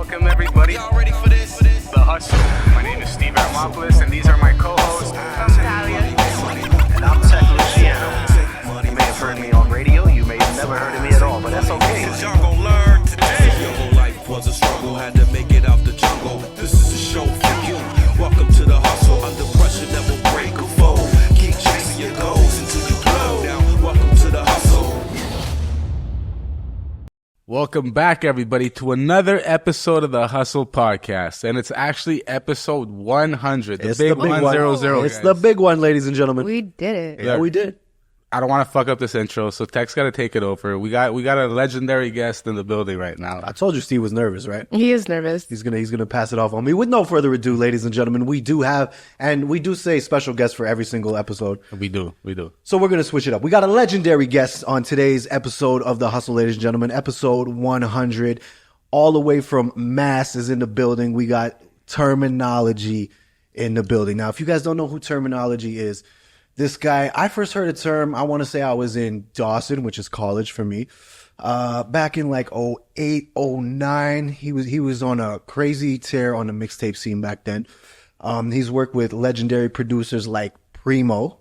Welcome everybody. Y'all ready for this? The Hustle. My name is Steve Armopoulos, and these are my co-hosts. I'm Talia. And I'm Tech Luciano. You may have heard me on radio, you may have never heard of me at all, but that's okay. Cause y'all gon' learn today. Your whole life was a struggle, had to make it out the jungle. This is a show for you. Welcome to the hustle, under pressure that will break a foe. Keep chasing your goals until you blow. Now, welcome to the hustle. Welcome back, everybody, to another episode of the Hustle Podcast. And it's actually episode 100. It's the big 100. one. It's the big one, ladies and gentlemen. We did it. Yeah, we did. I don't want to fuck up this intro, so Tech's got to take it over. We got a legendary guest in the building right now. I told you Steve was nervous, right? He is nervous. He's gonna pass it off on me. With no further ado, ladies and gentlemen, we do say special guests for every single episode. We do. So we're gonna switch it up. We got a legendary guest on today's episode of The Hustle, ladies and gentlemen, episode 100. All the way from Mass is in the building. We got Termanology in the building. Now, if you guys don't know who Termanology is, this guy, I first heard the term, I want to say I was in Dawson, which is college for me. Back in like 08, 09, he was on a crazy tear on the mixtape scene back then. He's worked with legendary producers like Primo,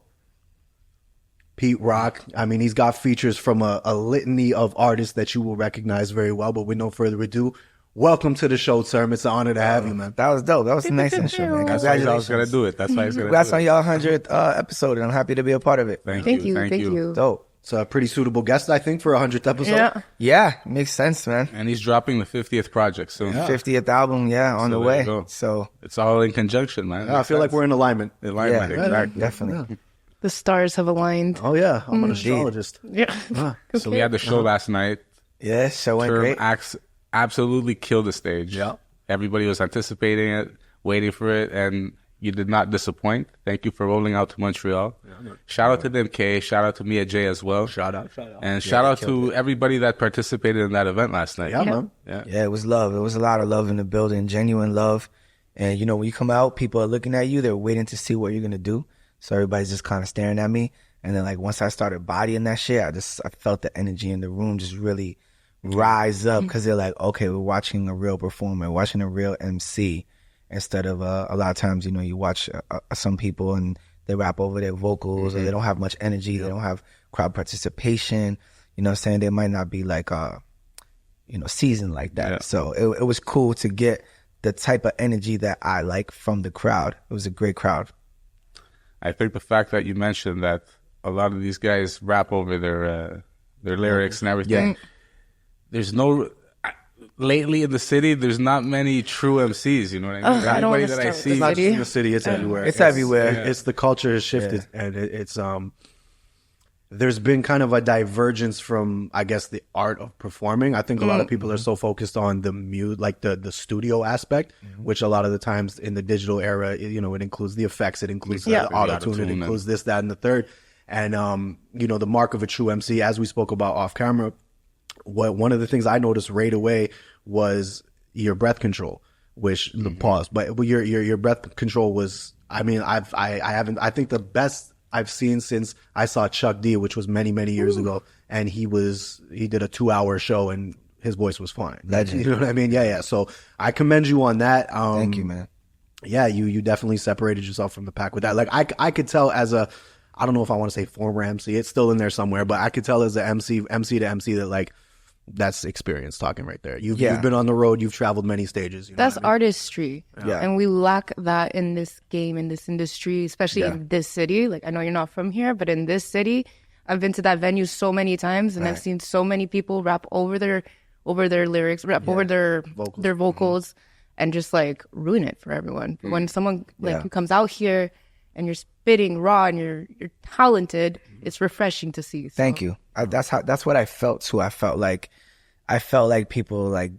Pete Rock. I mean, he's got features from a litany of artists that you will recognize very well. But with no further ado, welcome to the show, Term. It's an honor to have you, man. That was dope. That was a nice intro, man. That's why I was going to do it. That's why I was going to do Congrats it. on y'all 100th episode, and I'm happy to be a part of it. Thank Thank you. you. Dope. It's a pretty suitable guest, I think, for a 100th episode. Yeah. Yeah, makes sense, man. And he's dropping the 50th project soon. 50th album, on the there way. you go. So, It's all in conjunction, man. I feel like we're in alignment. alignment. yeah, Exactly. definitely. The stars have aligned. Oh, yeah. I'm an astrologist. Yeah. So we had the show last night. Yeah, show went Term great. absolutely killed the stage. Yeah. Everybody was anticipating it, waiting for it, and you did not disappoint. Thank you for rolling out to Montreal. Shout out to them, K. Shout out to Mia J as well. Shout out. And shout out to everybody that participated in that event last night. Yeah, man. Yeah, it was love. It was a lot of love in the building, genuine love. And, when you come out, people are looking at you. They're waiting to see what you're going to do. So everybody's just kind of staring at me. And then, like, once I started bodying that shit, I felt the energy in the room just really rise up because they're like, okay, we're watching a real performer, watching a real MC instead of a lot of times, you watch some people and they rap over their vocals or they don't have much energy. They don't have crowd participation. You know what I'm saying? They might not be like, seasoned like that. Yeah. So it was cool to get the type of energy that I like from the crowd. It was a great crowd. I think the fact that you mentioned that a lot of these guys rap over their lyrics and everything. There's no lately in the city. There's not many true MCs. You know what I mean? I don't Everybody want to that I start see, with It's not City. just in the city, it's everywhere. It's everywhere. It's the culture has shifted, and it's there's been kind of a divergence from, I guess, the art of performing. I think a lot of people are so focused on the studio aspect, which a lot of the times in the digital era, it includes the effects, it includes the auto-tune, it includes this, that, and the third. And the mark of a true MC, as we spoke about off camera, one of the things I noticed right away was your breath control, which pause, but your breath control was, I mean, I think the best I've seen since I saw Chuck D, which was many, many years ago, and he did a 2-hour show and his voice was fine. Legend. You know what I mean? Yeah. So I commend you on that. Thank you, man. Yeah, you definitely separated yourself from the pack with that. Like I could tell as I don't know if I want to say former MC, it's still in there somewhere, but I could tell as a MC to MC that like that's experience talking right there. You've been on the road, you've traveled many stages. That's what I mean? artistry. Yeah. And we lack that in this game, in this industry, especially in this city. Like, I know you're not from here, but in this city, I've been to that venue so many times and I've seen so many people rap over their lyrics, rap over their vocals and just like ruin it for everyone. But when someone like who comes out here and you're spitting raw and you're talented, it's refreshing to see. So. Thank you. That's what I felt too. I felt like people like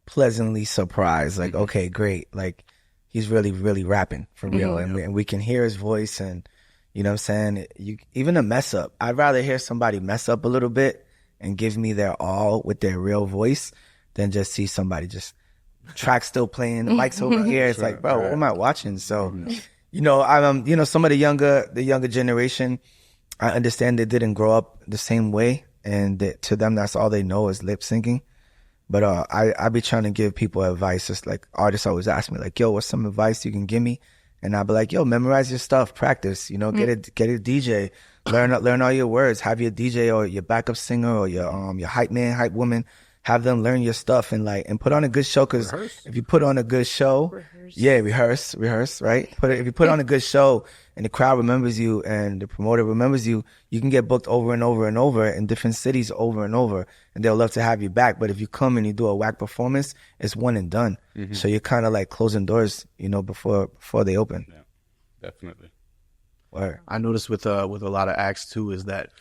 pleasantly surprised. Like, okay, great. Like he's really, really rapping for real, and we can hear his voice. And you know what I'm saying? Even a mess up. I'd rather hear somebody mess up a little bit and give me their all with their real voice than just see somebody just track still playing, the mic's over here. It's like, bro, what am I watching? So, some of the younger generation, I understand they didn't grow up the same way, and to them, that's all they know is lip syncing. But I be trying to give people advice. Just like artists always ask me, like, yo, what's some advice you can give me? And I'll be like, yo, memorize your stuff, practice, you know, get a DJ, learn all your words, have your DJ or your backup singer or your hype man, hype woman, have them learn your stuff and put on a good show. Cause if you put on a good show, rehearse, right? If you put on a good show and the crowd remembers you and the promoter remembers you, you can get booked over and over and over in different cities over and over, and they'll love to have you back. But if you come and you do a whack performance, it's one and done. So you're kind of like closing doors, you know, before they open. Yeah, definitely. Word. I noticed with a lot of acts too is that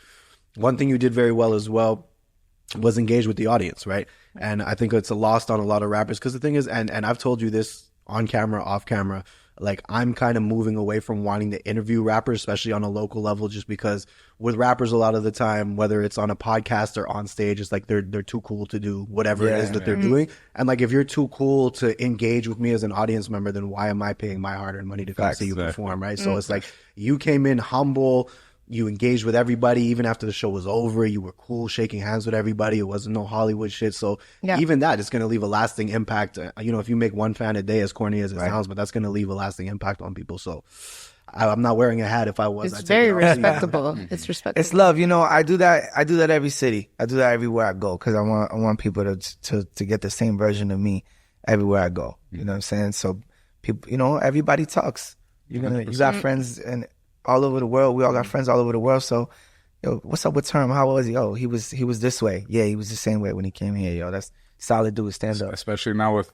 one thing you did very well as well was engage with the audience, right? And I think it's a lost on a lot of rappers because the thing is, and I've told you this on camera, off camera, like I'm kind of moving away from wanting to interview rappers, especially on a local level, just because with rappers a lot of the time, whether it's on a podcast or on stage, it's like they're too cool to do whatever it is that they're doing. And like if you're too cool to engage with me as an audience member, then why am I paying my hard-earned money to come see you perform, right? So it's like you came in humble, you engaged with everybody even after the show was over. You were cool, shaking hands with everybody. It wasn't no Hollywood shit. So even that is going to leave a lasting impact. You know, if you make one fan a day, as corny as it sounds, but that's going to leave a lasting impact on people. So I'm not wearing a hat if I was. It's very respectable. It's respectable. It's love. You know, I do that every city. I do that everywhere I go because I want people to get the same version of me everywhere I go. You know what I'm saying? So people, you know, everybody talks. You got friends and all over the world. We all got friends all over the world. So, yo, what's up with Term? How was he? Oh, he was this way. Yeah, he was the same way when he came here. Yo, that's solid dude. Stand up. Especially now with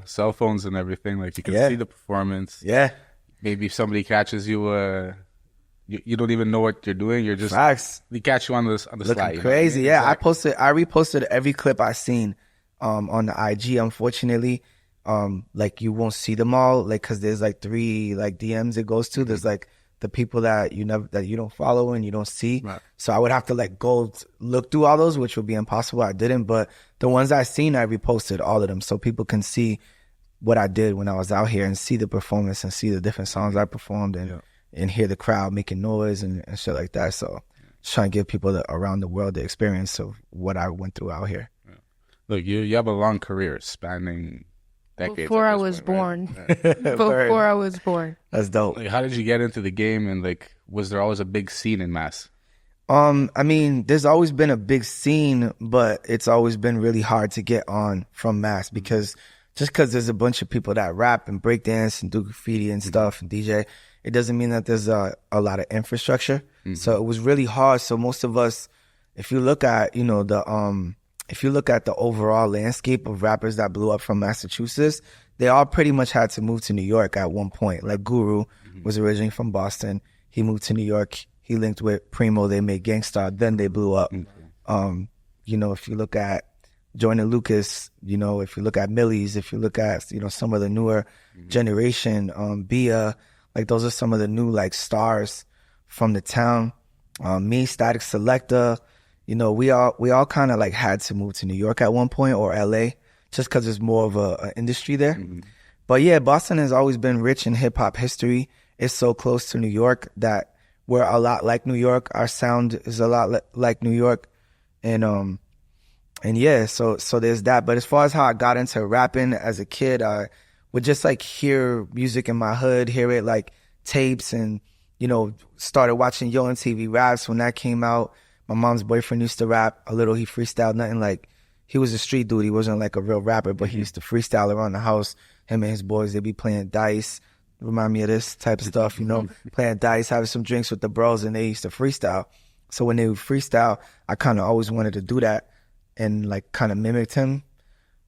cell phones and everything, like you can see the performance. Yeah. Maybe if somebody catches you, you don't even know what you're doing. You're just they catch you on the looking slide. Crazy. You know what I mean? Yeah, I reposted every clip I seen on the IG. Unfortunately, like you won't see them all, like because there's like 3 like DMs it goes to. There's like the people that you don't follow and you don't see. Right. So I would have to like go look through all those, which would be impossible. I didn't, but the ones I seen, I reposted all of them so people can see what I did when I was out here and see the performance and see the different songs I performed and hear the crowd making noise and shit like that. So just trying to give people around the world the experience of what I went through out here. Yeah. Look, you have a long career spanning decades. Before I was born. Before I was born. That's dope. Like, how did you get into the game, and like, was there always a big scene in Mass? I mean, there's always been a big scene, but it's always been really hard to get on from Mass because there's a bunch of people that rap and break dance and do graffiti and stuff and DJ, it doesn't mean that there's a lot of infrastructure. So it was really hard. So most of us, if you look at, you know, if you look at the overall landscape of rappers that blew up from Massachusetts, they all pretty much had to move to New York at one point. Like Guru was originally from Boston. He moved to New York. He linked with Primo. They made Gangstar. Then they blew up. You know, if you look at Joyner Lucas, you know, if you look at Millie's, if you look at, you know, some of the newer generation, Bia, like those are some of the new like stars from the town. Me, Static Selector, you know, we all kind of like had to move to New York at one point or LA just because there's more of a industry there. But yeah, Boston has always been rich in hip hop history. It's so close to New York that we're a lot like New York. Our sound is a lot like New York. And yeah, so there's that. But as far as how I got into rapping as a kid, I would just like hear music in my hood, hear it like tapes and, you know, started watching Yo MTV Raps when that came out. My mom's boyfriend used to rap a little. He freestyled nothing like, he was a street dude. He wasn't like a real rapper, but he used to freestyle around the house. Him and his boys, they'd be playing dice. Remind me of this type of stuff, you know, playing dice, having some drinks with the bros, and they used to freestyle. So when they would freestyle, I kind of always wanted to do that and like kind of mimicked him.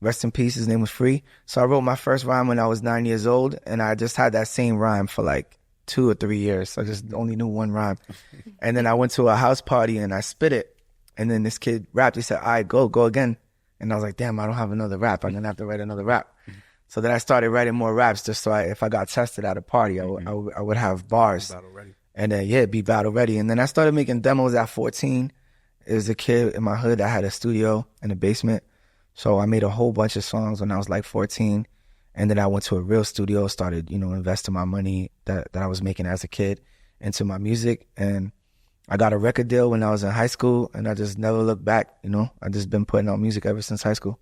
Rest in peace, his name was Free. So I wrote my first rhyme when I was 9 years old, and I just had that same rhyme for like 2 or 3 years. I just only knew one rhyme. And then I went to a house party and I spit it. And then this kid rapped. He said, all right, go again. And I was like, damn, I don't have another rap. I'm going to have to write another rap. So then I started writing more raps just so if I got tested at a party, I would have bars. Battle ready. And then, yeah, be battle ready. And then I started making demos at 14. There was a kid in my hood that had a studio in the basement. So I made a whole bunch of songs when I was like 14. And then I went to a real studio, started, you know, investing my money that I was making as a kid into my music. And I got a record deal when I was in high school, and I just never looked back, you know. I just been putting out music ever since high school.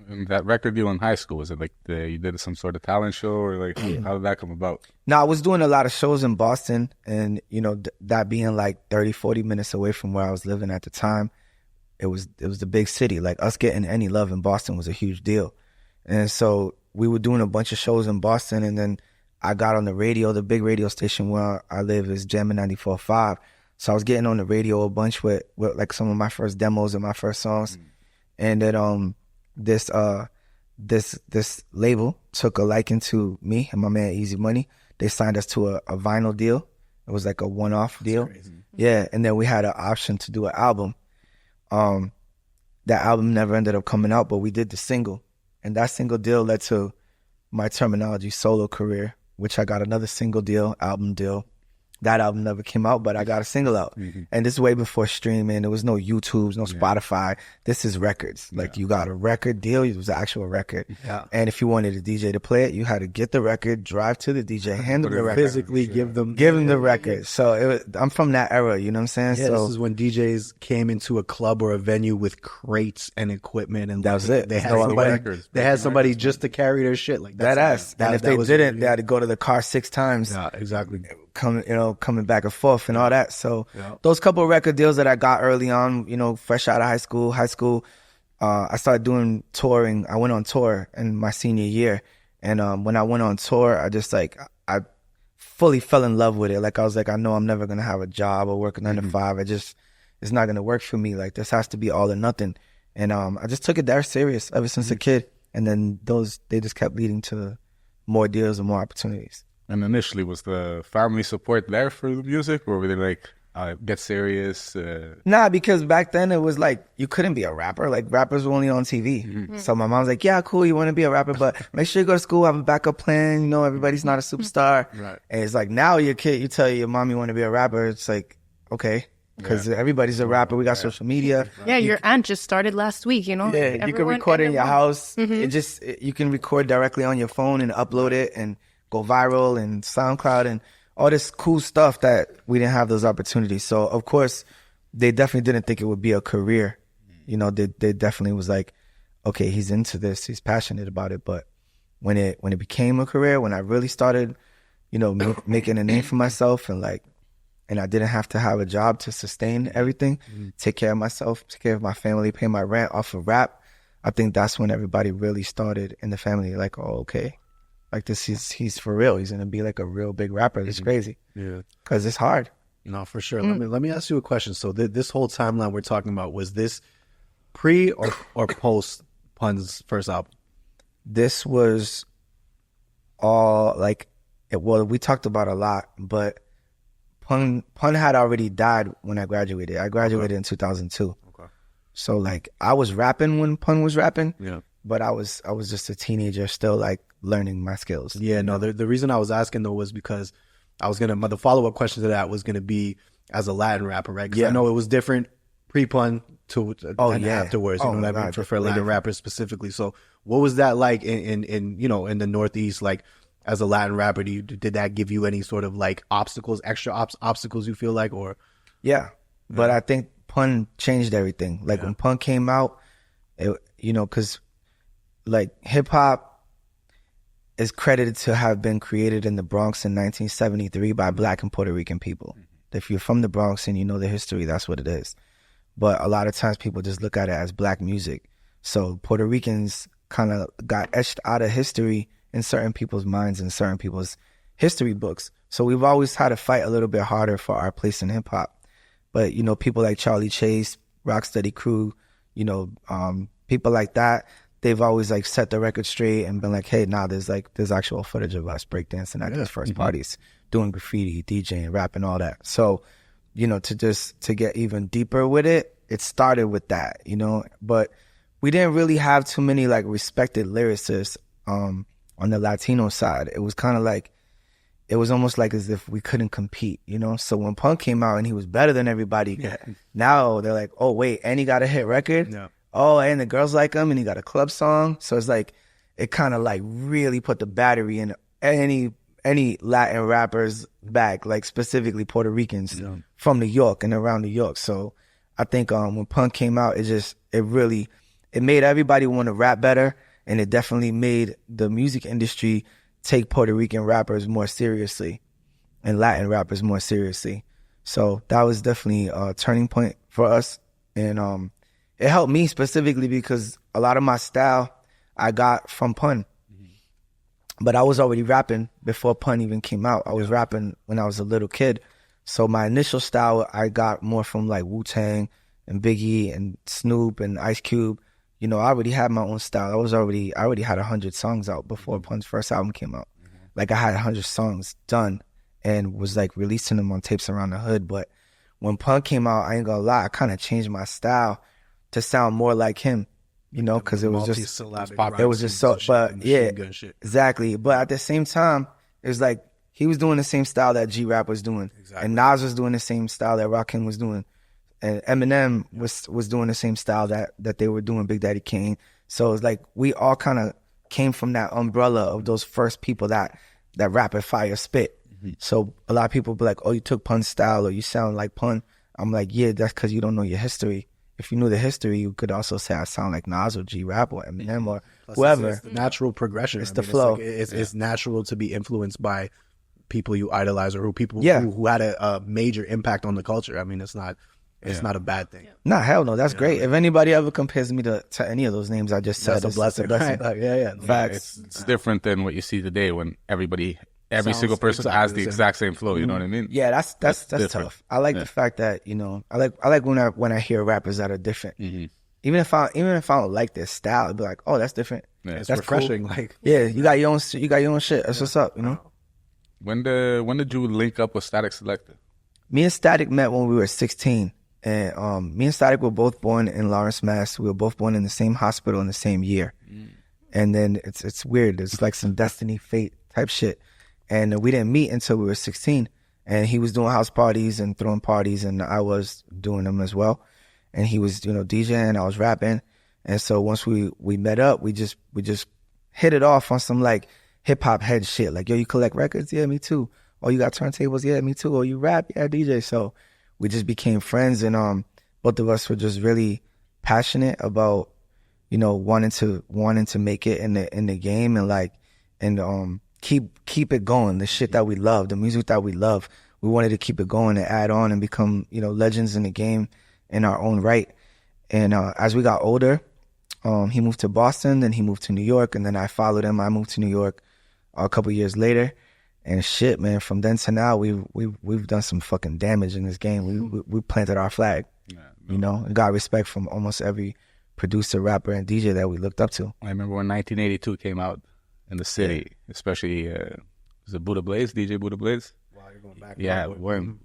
And that record deal in high school, was it like you did some sort of talent show, or like how did that come about? No, I was doing a lot of shows in Boston, and that being like 30, 40 minutes away from where I was living at the time, it was the big city. Like us getting any love in Boston was a huge deal. And so we were doing a bunch of shows in Boston, and then I got on the radio. The big radio station where I live is Jammin' 94.5. So I was getting on the radio a bunch with like some of my first demos and my first songs. And then this label took a liking to me and my man Easy Money. They signed us to a vinyl deal. It was like a one-off deal. Yeah, and then we had an option to do an album. That album never ended up coming out, but we did the single. And that single deal led to my Termanology solo career, which I got another single deal, album deal. That album never came out, but I got a single out. And this is way before streaming. There was no YouTubes, no Spotify. This is records. Like you got a record deal. It was an actual record. And if you wanted a DJ to play it, you had to get the record, drive to the DJ, hand them the record. Physically give them the record. So I'm from that era, you know what I'm saying? Yeah, so this is when DJs came into a club or a venue with crates and equipment, and that was it. They had No other somebody, records. they had somebody just to carry their shit. Like that ass. And if they was didn't, they had to go to the car 6 times. Yeah, exactly. Coming back and forth and all that. So those couple of record deals that I got early on, fresh out of high school, I started doing touring. I went on tour in my senior year. And when I went on tour, I fully fell in love with it. Like I was like, I know I'm never going to have a job or work a 9 to 5. It's not going to work for me. Like this has to be all or nothing. And I just took it that serious ever since a kid. And then they just kept leading to more deals and more opportunities. And initially, was the family support there for the music, or were they like, get serious? Nah, because back then it was like, you couldn't be a rapper. Like rappers were only on TV. So my mom's like, yeah, cool, you want to be a rapper, but make sure you go to school, have a backup plan. Everybody's not a superstar. Right. And it's like, now your kid, you tell your mom you want to be a rapper. It's like, okay. Because everybody's a rapper. We got social media. Yeah, your aunt just started last week, Yeah, you can record it in your house. You can record directly on your phone and upload it and go viral and SoundCloud and all this cool stuff that we didn't have those opportunities. So, of course, they definitely didn't think it would be a career. They definitely was like, okay, he's into this. He's passionate about it. But when it became a career, when I really started, making a name for myself and I didn't have to have a job to sustain everything, take care of myself, take care of my family, pay my rent off of rap, I think that's when everybody really started in the family. Like, oh, okay. Like he's for real. He's gonna be like a real big rapper. It's crazy. Yeah, because it's hard. No, for sure. Let me ask you a question. So this whole timeline we're talking about, was this pre or post Pun's first album? This was all we talked about a lot, but Pun had already died when I graduated. I graduated in 2002. Okay. So I was rapping when Pun was rapping. Yeah. But I was just a teenager still learning my skills. Yeah, no, the reason I was asking though was because the follow-up question to that was going to be as a Latin rapper, right? Because I know it was different pre-Pun afterwards, you know what I mean, for Latin rappers specifically. So what was that like in the Northeast, as a Latin rapper? Did that give you any sort of extra obstacles you feel like, or? Yeah, but I think Pun changed everything. When Pun came out, because hip hop is credited to have been created in the Bronx in 1973 by Black and Puerto Rican people. If you're from the Bronx and you know the history, that's what it is. But a lot of times people just look at it as black music. So Puerto Ricans kind of got etched out of history in certain people's minds and certain people's history books. So we've always had to fight a little bit harder for our place in hip hop. But, people like Charlie Chase, Rocksteady Crew, people like that, they've always set the record straight and been like, hey, there's actual footage of us breakdancing at these first parties, doing graffiti, DJing, rapping, all that. So, to get even deeper with it, it started with that, but we didn't really have too many respected lyricists on the Latino side. It was kind of it was almost as if we couldn't compete, So when Punk came out and he was better than everybody, now they're like, oh wait, and he got a hit record. Yeah. Oh, and the girls like him, and he got a club song. So it's it kind of really put the battery in any Latin rappers back, specifically Puerto Ricans from New York and around New York. So I think when Punk came out, it it made everybody want to rap better, and it definitely made the music industry take Puerto Rican rappers more seriously and Latin rappers more seriously. So that was definitely a turning point for us. And it helped me specifically because a lot of my style I got from Pun. But I was already rapping before Pun even came out. I was rapping when I was a little kid. So my initial style I got more from like Wu-Tang and Biggie and Snoop and Ice Cube. You know, I already had my own style. I already had 100 songs out before Pun's first album came out. Like I had 100 songs done and was like releasing them on tapes around the hood. But when Pun came out, I ain't gonna lie, I kind of changed my style to sound more like him. You know, because it was just so, but yeah, exactly. But at the same time, it was like he was doing the same style that G-Rap was doing, and Nas was doing the same style that Rakim was doing, and Eminem was doing the same style that they were doing, Big Daddy Kane. So it's like we all kind of came from that umbrella of those first people that rapid fire spit. So a lot of people be like, "Oh, you took Pun's style, or you sound like Pun." I'm like, "Yeah, that's because you don't know your history." If you knew the history, you could also say I sound like Nas or G-Rap or Eminem or whoever. It's the natural progression. It's the flow. It's natural to be influenced by people you idolize or who had a major impact on the culture. I mean, it's not a bad thing. Nah, hell no, that's great. If anybody ever compares me to any of those names I just said, that's a blessing. Right? Facts. It's different than what you see today when every single person has the exact same flow. You know what I mean? Yeah, that's tough. I like the fact that, you know, I like when I hear rappers that are different. Even if I don't like their style, I'd be like, oh, that's different. Yeah, it's that's refreshing. Cool. Like, yeah, you got your own shit. That's what's up, you know. When did you link up with Static Selector? Me and Static met when we were 16, and me and Static were both born in Lawrence, Mass. We were both born in the same hospital in the same year, and then it's weird. It's like some destiny, fate type shit. And we didn't meet until we were 16. And he was doing house parties and throwing parties, and I was doing them as well. And he was, you know, DJing, I was rapping. And so once we met up, we just hit it off on some like hip hop head shit. Like, yo, you collect records? Yeah, me too. Oh, you got turntables? Yeah, me too. Oh, you rap? Yeah, DJ. So we just became friends, and both of us were just really passionate about, you know, wanting to make it in the game, and keep it going. The shit that we love, the music that we love, we wanted to keep it going and add on and become, you know, legends in the game in our own right. And as we got older, he moved to Boston, then he moved to New York, and then I followed him. I moved to New York a couple years later, and shit, man, from then to now, we've done some fucking damage in this game. We planted our flag, you know, and got respect from almost every producer, rapper, and DJ that we looked up to. I remember when 1982 came out in the city, especially was it Buddha Blaze, DJ Buddha Blaze? wow, you're going back. Yeah,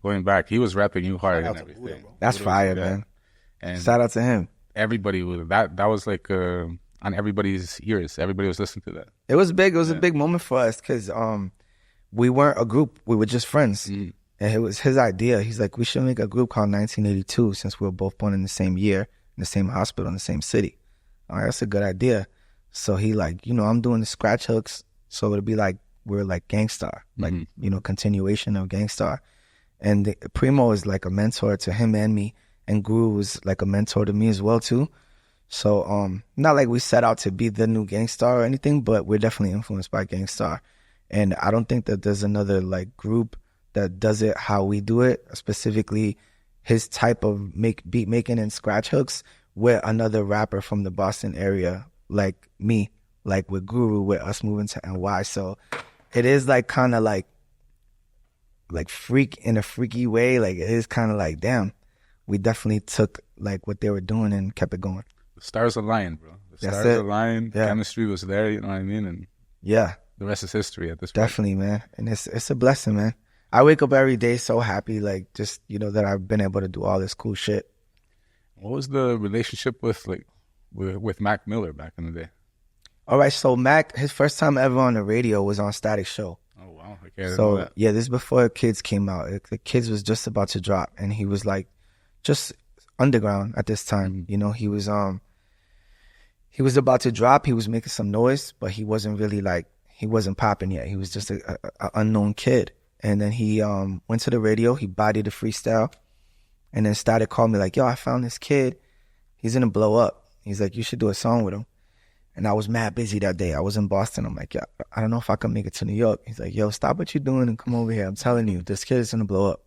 going back, he was rapping you hard and everything. Buddha, That's fire, man. And Shout out to him. everybody was that was like on everybody's ears. Everybody was listening to that. It was big. It was a big moment for us because we weren't a group. We were just friends. And it was his idea. He's like, we should make a group called 1982 since we were both born in the same year, in the same hospital, in the same city. All right, that's a good idea. So he like, you know, I'm doing the scratch hooks. So it'll be like, we're like Gangstar, like, you know, continuation of Gangstar. And Primo is like a mentor to him and me. And Guru was like a mentor to me as well too. So not like we set out to be the new Gangstar or anything, but we're definitely influenced by Gangstar. And I don't think that there's another like group that does it how we do it, specifically his type of beat making and scratch hooks with another rapper from the Boston area like me, like with Guru, with us moving to NY. So it is like kind of like freak in a freaky way. Like it is kind of like, damn, we definitely took like what they were doing and kept it going. The stars aligned, bro. The stars aligned. Yeah. Chemistry was there. You know what I mean? And yeah, the rest is history at this point. Definitely, man. And it's a blessing, man. I wake up every day so happy, like just, you know, that I've been able to do all this cool shit. What was the relationship with Mac Miller back in the day? All right, so Mac, his first time ever on the radio was on Static Show. Oh wow! Okay, I didn't know So that. yeah, this is before Kids came out. The Kids was just about to drop, and he was like just underground at this time. You know, he was about to drop. He was making some noise, but he wasn't really like, he wasn't popping yet. He was just a unknown kid. And then he went to the radio. He bodied the freestyle, and then started calling me like, "Yo, I found this kid. He's gonna blow up." He's like, you should do a song with him. And I was mad busy that day. I was in Boston. I'm like, yeah, I don't know if I can make it to New York. He's like, yo, stop what you're doing and come over here. I'm telling you, this kid is going to blow up.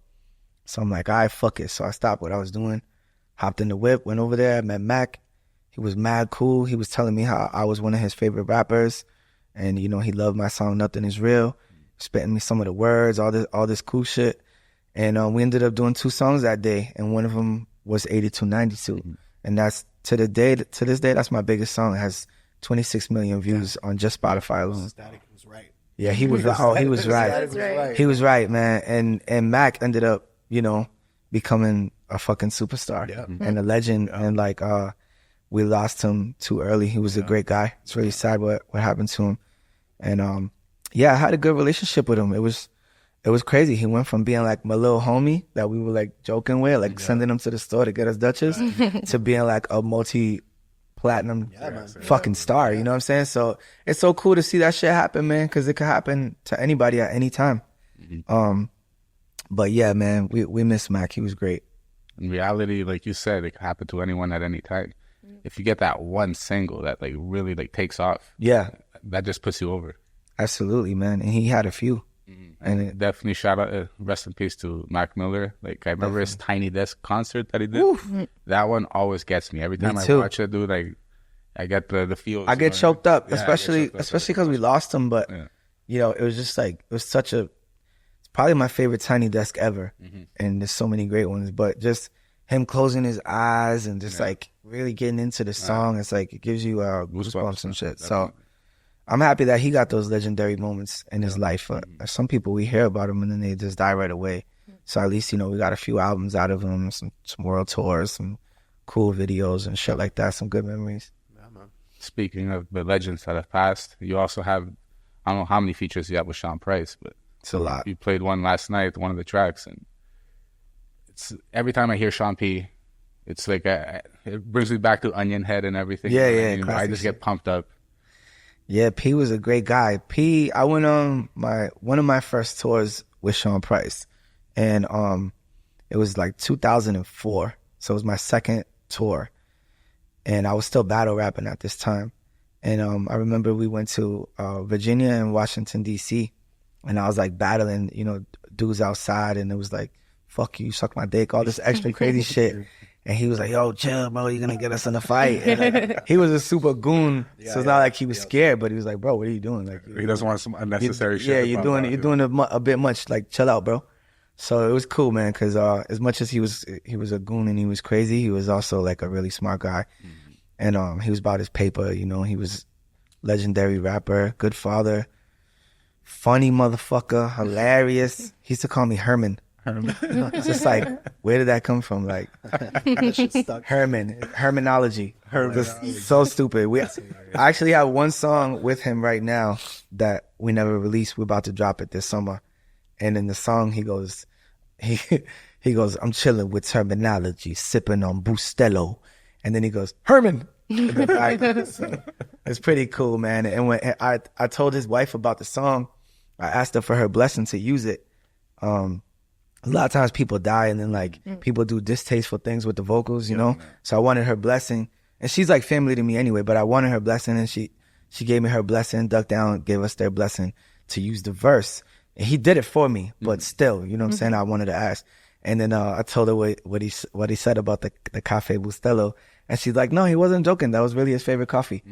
So I'm like, all right, fuck it. So I stopped what I was doing, hopped in the whip, went over there, met Mac. He was mad cool. He was telling me how I was one of his favorite rappers. And, you know, he loved my song, Nothing Is Real. Spitting me some of the words, all this cool shit. And we ended up doing 2 songs that day. And one of them was 8292. And that's, to this day, that's my biggest song. It has 26 million views on just Spotify alone. Static was right. Yeah, he was right. He was right. He was right, man. And Mac ended up, you know, becoming a fucking superstar and a legend. And like, we lost him too early. He was a great guy. It's really sad what happened to him. And yeah, I had a good relationship with him. It was crazy. He went from being like my little homie that we were like joking with, like sending him to the store to get us Dutchess, to being like a multi-platinum fucking star. You know what I'm saying? So it's so cool to see that shit happen, man, because it could happen to anybody at any time. But yeah, man, we miss Mac. He was great. In reality, like you said, it could happen to anyone at any time. If you get that one single that like really like takes off, that just puts you over. Absolutely, man. And he had a few. And it definitely shout out, rest in peace to Mac Miller. Like I remember his Tiny Desk concert that he did. Oof. That one always gets me. Every time I watch it, dude, like I get the feels. I get choked up, especially because we lost him. But you know, it was just like it's probably my favorite Tiny Desk ever. And there's so many great ones. But just him closing his eyes and just like really getting into the song, it's like it gives you goosebumps and shit. So I'm happy that he got those legendary moments in his life. Some people, we hear about them and then they just die right away. So at least, you know, we got a few albums out of him, some world tours, some cool videos and shit like that, some good memories. Yeah, man. Speaking of the legends that have passed, you also have, I don't know how many features you have with Sean Price, but it's a lot. You played one last night, one of the tracks, and it's every time I hear Sean P, it's like it brings me back to Onion Head and everything. Yeah. I just get pumped up. Yeah, P was a great guy. P, I went on one of my first tours with Sean Price, and it was like 2004, so it was my second tour, and I was still battle rapping at this time. And I remember we went to Virginia and Washington D.C., and I was like battling, you know, dudes outside, and it was like, "Fuck you, suck my dick," all this extra crazy shit. And he was like, yo, chill, bro, you're going to get us in a fight. And like, he was a super goon, so it's not like he was scared, but he was like, bro, what are you doing? Like, he doesn't want some unnecessary shit. Yeah, you're doing a bit much, like, chill out, bro. So it was cool, man, because as much as he was a goon and he was crazy, he was also like a really smart guy. And he was about his paper, you know, he was legendary rapper, good father, funny motherfucker, hilarious. He used to call me Herman. It's just like, where did that come from? Like, Hermanology. Just so stupid. I actually have one song with him right now that we never released. We're about to drop it this summer. And in the song, he goes, I'm chilling with Termanology, sipping on Bustelo. And then he goes, Herman. So, it's pretty cool, man. And when I told his wife about the song, I asked her for her blessing to use it. A lot of times people die and then like people do distasteful things with the vocals, you know? So I wanted her blessing, and she's like family to me anyway, but I wanted her blessing, and she gave me her blessing, ducked down, gave us their blessing to use the verse. And he did it for me, but still, you know what I'm saying? I wanted to ask. And then I told her what he said about the Cafe Bustelo, and she's like, no, he wasn't joking. That was really his favorite coffee.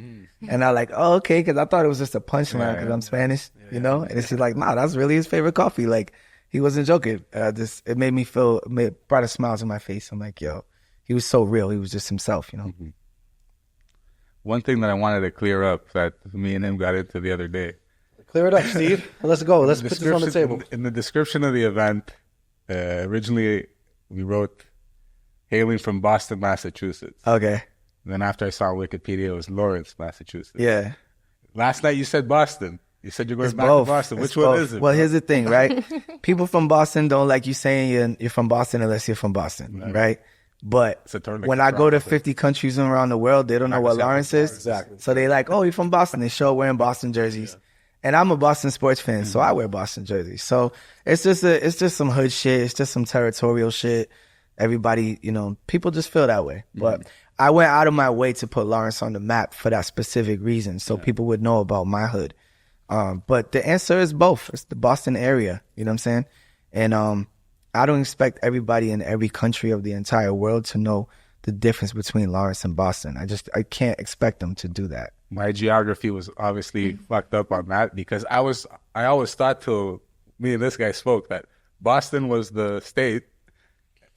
And I like, oh, okay, because I thought it was just a punchline because I'm Spanish, you know? And she's like, nah, that's really his favorite coffee. Like, he wasn't joking. It made me brought a smile to my face. I'm like, yo, he was so real. He was just himself, you know? One thing that I wanted to clear up that me and him got into the other day. Clear it up, Steve. Let's go. Let's put this on the table. In the description of the event, originally we wrote hailing from Boston, Massachusetts. Okay. Then after I saw Wikipedia, it was Lawrence, Massachusetts. Yeah. Last night you said Boston. You said you're going back to Boston. Which one is it? Well, here's the thing, right? People from Boston don't like you saying you're from Boston unless you're from Boston, right? But when I go to 50 countries around the world, they don't know what Lawrence is. Exactly. So they like, oh, you're from Boston. They show up wearing Boston jerseys. And I'm a Boston sports fan, so I wear Boston jerseys. So it's just some hood shit. It's just some territorial shit. everybody, people just feel that way. But I went out of my way to put Lawrence on the map for that specific reason, so people would know about my hood. But the answer is both. It's the Boston area, you know what I'm saying? And I don't expect everybody in every country of the entire world to know the difference between Lawrence and Boston. I can't expect them to do that. My geography was obviously fucked up on that, because I always thought till me and this guy spoke that Boston was the state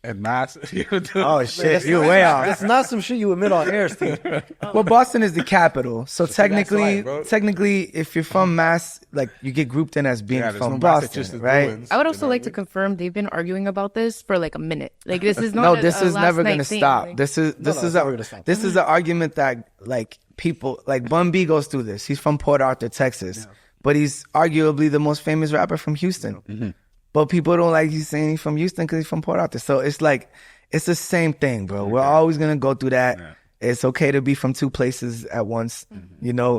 and Mass. Oh shit, you're way off. That's not some shit you admit on air, Steve. Well, Boston is the capital, so technically, why, bro. if you're from Mass, like you get grouped in as being Yeah, there's from no Boston, Massachusetts right? ruins. I would also like to confirm they've been arguing about this for like a minute. Like this is not. No, a this is last never night gonna thing. stop. Like, This is never gonna stop. this is an argument that like people like Bun B goes through this. He's from Port Arthur, Texas, but he's arguably the most famous rapper from Houston. But people don't like he's saying he's from Houston because he's from Port Arthur. So it's like it's the same thing, bro. We're always gonna go through that. Yeah. It's okay to be from two places at once.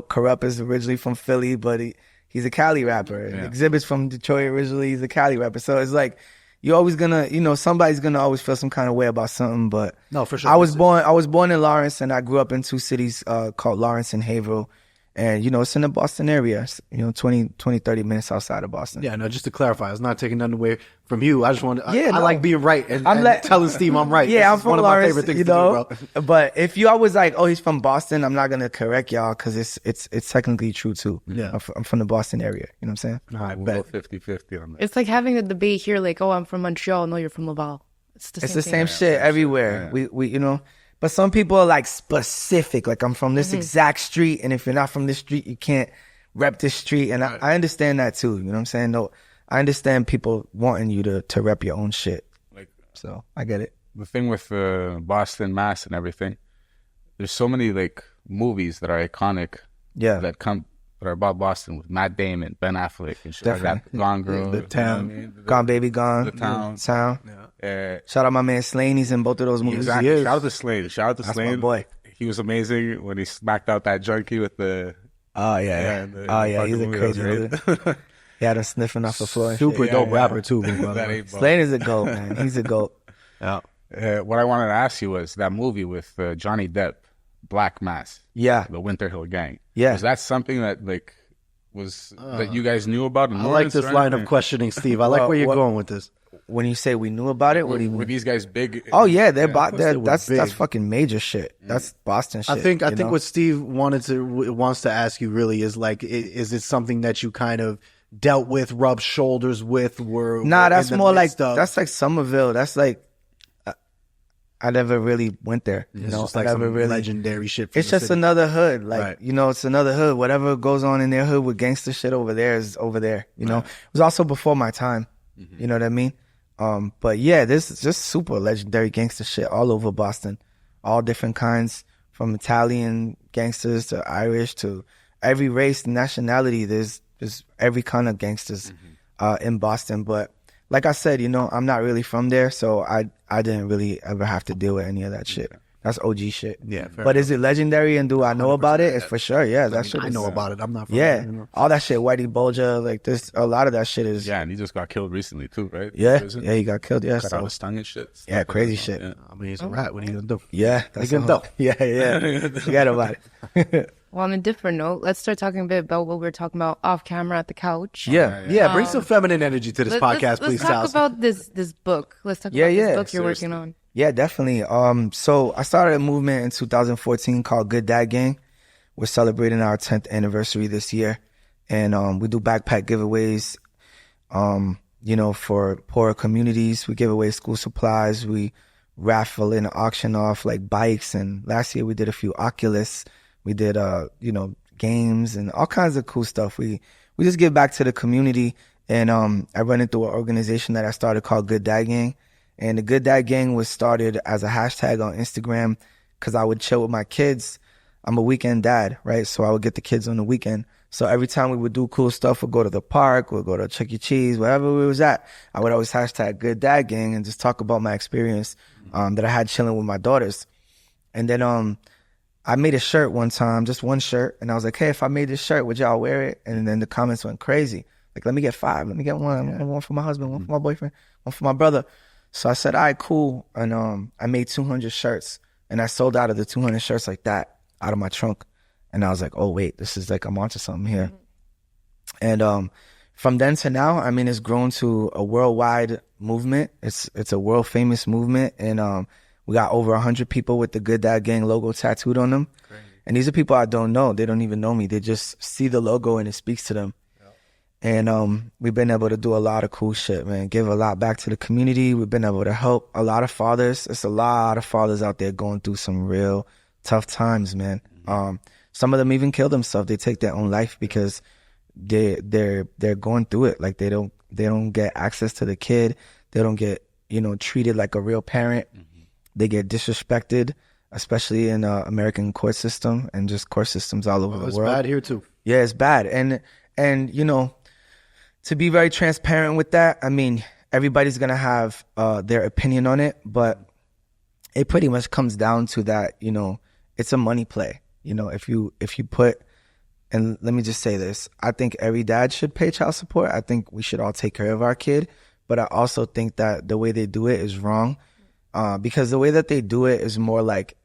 Corrupt is originally from Philly, but he's a Cali rapper. Yeah. Exhibit's from Detroit originally. He's a Cali rapper. So it's like you're always gonna, somebody's gonna always feel some kind of way about something. But no, for sure. I was born in Lawrence, and I grew up in two cities called Lawrence and Haverhill. And, it's in the Boston area, 20, 30 minutes outside of Boston. Yeah, no, just to clarify, I was not taking nothing away from you. I just want to, I like being right and telling Steve I'm right. Yeah, I'm from one Lawrence, of my favorite things to do, bro. But if you always like, oh, he's from Boston, I'm not going to correct y'all because it's technically true too. Yeah. I'm from the Boston area, you know what I'm saying? All right, We'll bet. go 50-50 on that. It's like having a debate here, like, oh, I'm from Montreal, no, you're from Laval. It's the Same shit everywhere. Yeah. We but some people are like specific, like I'm from this exact street, and if you're not from this street, you can't rep this street. And I understand that too, you know what I'm saying? No, I understand people wanting you to rep your own shit. So I get it. The thing with Boston, Mass, and everything, there's so many like movies that are iconic. Yeah. That are about Boston with Matt Damon, Ben Affleck, and shit like that. Definitely. Gone Girl, The Town. you know what I mean? Gone Baby Gone. The Town. Shout out my man Slane. He's in both of those movies. Exactly. Shout out to Slade. That's my boy. He was amazing when he smacked out that junkie with the. Oh yeah. He's a crazy dude. He had him sniffing off the floor. Super dope rapper too, bro. That ain't both. Slane is a goat, man. He's a goat. Yeah. What I wanted to ask you was that movie with Johnny Depp, Black Mass. Yeah. The Winter Hill Gang. Yeah. Was that something that like was that you guys knew about? I like this line of questioning, Steve. I like where you're going with this. When you say we knew about it, what do you Were mean? these guys big? Oh yeah, that's that's fucking major shit. That's Boston shit. I think what Steve wants to ask you really is like, is it something that you kind of dealt with, rubbed shoulders with? That's more like that's like Somerville. That's like I never really went there. It's just like some legendary shit. It's just another hood. Like, it's another hood. Whatever goes on in their hood with gangster shit over there is over there. It was also before my time. You know what I mean? But yeah, this is just super legendary gangster shit all over Boston. All different kinds, from Italian gangsters to Irish to every race and nationality. There's every kind of gangsters in Boston. But like I said, I'm not really from there, so I didn't really ever have to deal with any of that shit. That's OG shit. Yeah. But is it legendary and do I know about it? It's for sure. Yeah, that shit. I know about it. I'm not from Yeah, there, all that shit. Whitey Bulger, like this. A lot of that shit is. Yeah, and he just got killed recently too, right? Yeah, he got killed. Yeah, Cut out his tongue and shit. Yeah, crazy shit. Yeah. I mean, he's a rat. What are you gonna do? Yeah, that's gonna do. Yeah. Forget about it. Well, on a different note, let's start talking a bit about what we were talking about off camera at the couch. Yeah. Bring some feminine energy to this podcast, please, Let's talk about this book. Let's talk about this book you're working on. Yeah, definitely. So I started a movement in 2014 called Good Dad Gang. We're celebrating our 10th anniversary this year, and we do backpack giveaways. For poorer communities, we give away school supplies. We raffle and auction off like bikes, and last year we did a few Oculus. We did games and all kinds of cool stuff. We just give back to the community, and I run into an organization that I started called Good Dad Gang. And the Good Dad Gang was started as a hashtag on Instagram because I would chill with my kids. I'm a weekend dad, right? So I would get the kids on the weekend. So every time we would do cool stuff, we'd go to the park, we'd go to Chuck E. Cheese, wherever we was at, I would always hashtag Good Dad Gang and just talk about my experience that I had chilling with my daughters. And then I made a shirt one time, just one shirt, and I was like, hey, if I made this shirt, would y'all wear it? And then the comments went crazy. Like, let me get 5. Let me get one. One for my husband, one for my boyfriend, one for my brother. So I said, all right, cool. And I made 200 shirts, and I sold out of the 200 shirts like that out of my trunk. And I was like, oh, wait, this is like, I'm onto something here. And from then to now, I mean, it's grown to a worldwide movement. It's a world famous movement. And we got over 100 people with the Good Dad Gang logo tattooed on them. Crazy. And these are people I don't know. They don't even know me. They just see the logo and it speaks to them. And we've been able to do a lot of cool shit, man. Give a lot back to the community. We've been able to help a lot of fathers. There's a lot of fathers out there going through some real tough times, man. Some of them even kill themselves. They take their own life because they're going through it. Like they don't get access to the kid. They don't get, treated like a real parent. They get disrespected, especially in American court system and just court systems all over the world. It's bad here too. Yeah, it's bad. And to be very transparent with that, I mean, everybody's going to have their opinion on it, but it pretty much comes down to that, it's a money play. If you put, and let me just say this, I think every dad should pay child support. I think we should all take care of our kid, but I also think that the way they do it is wrong, because the way that they do it is more like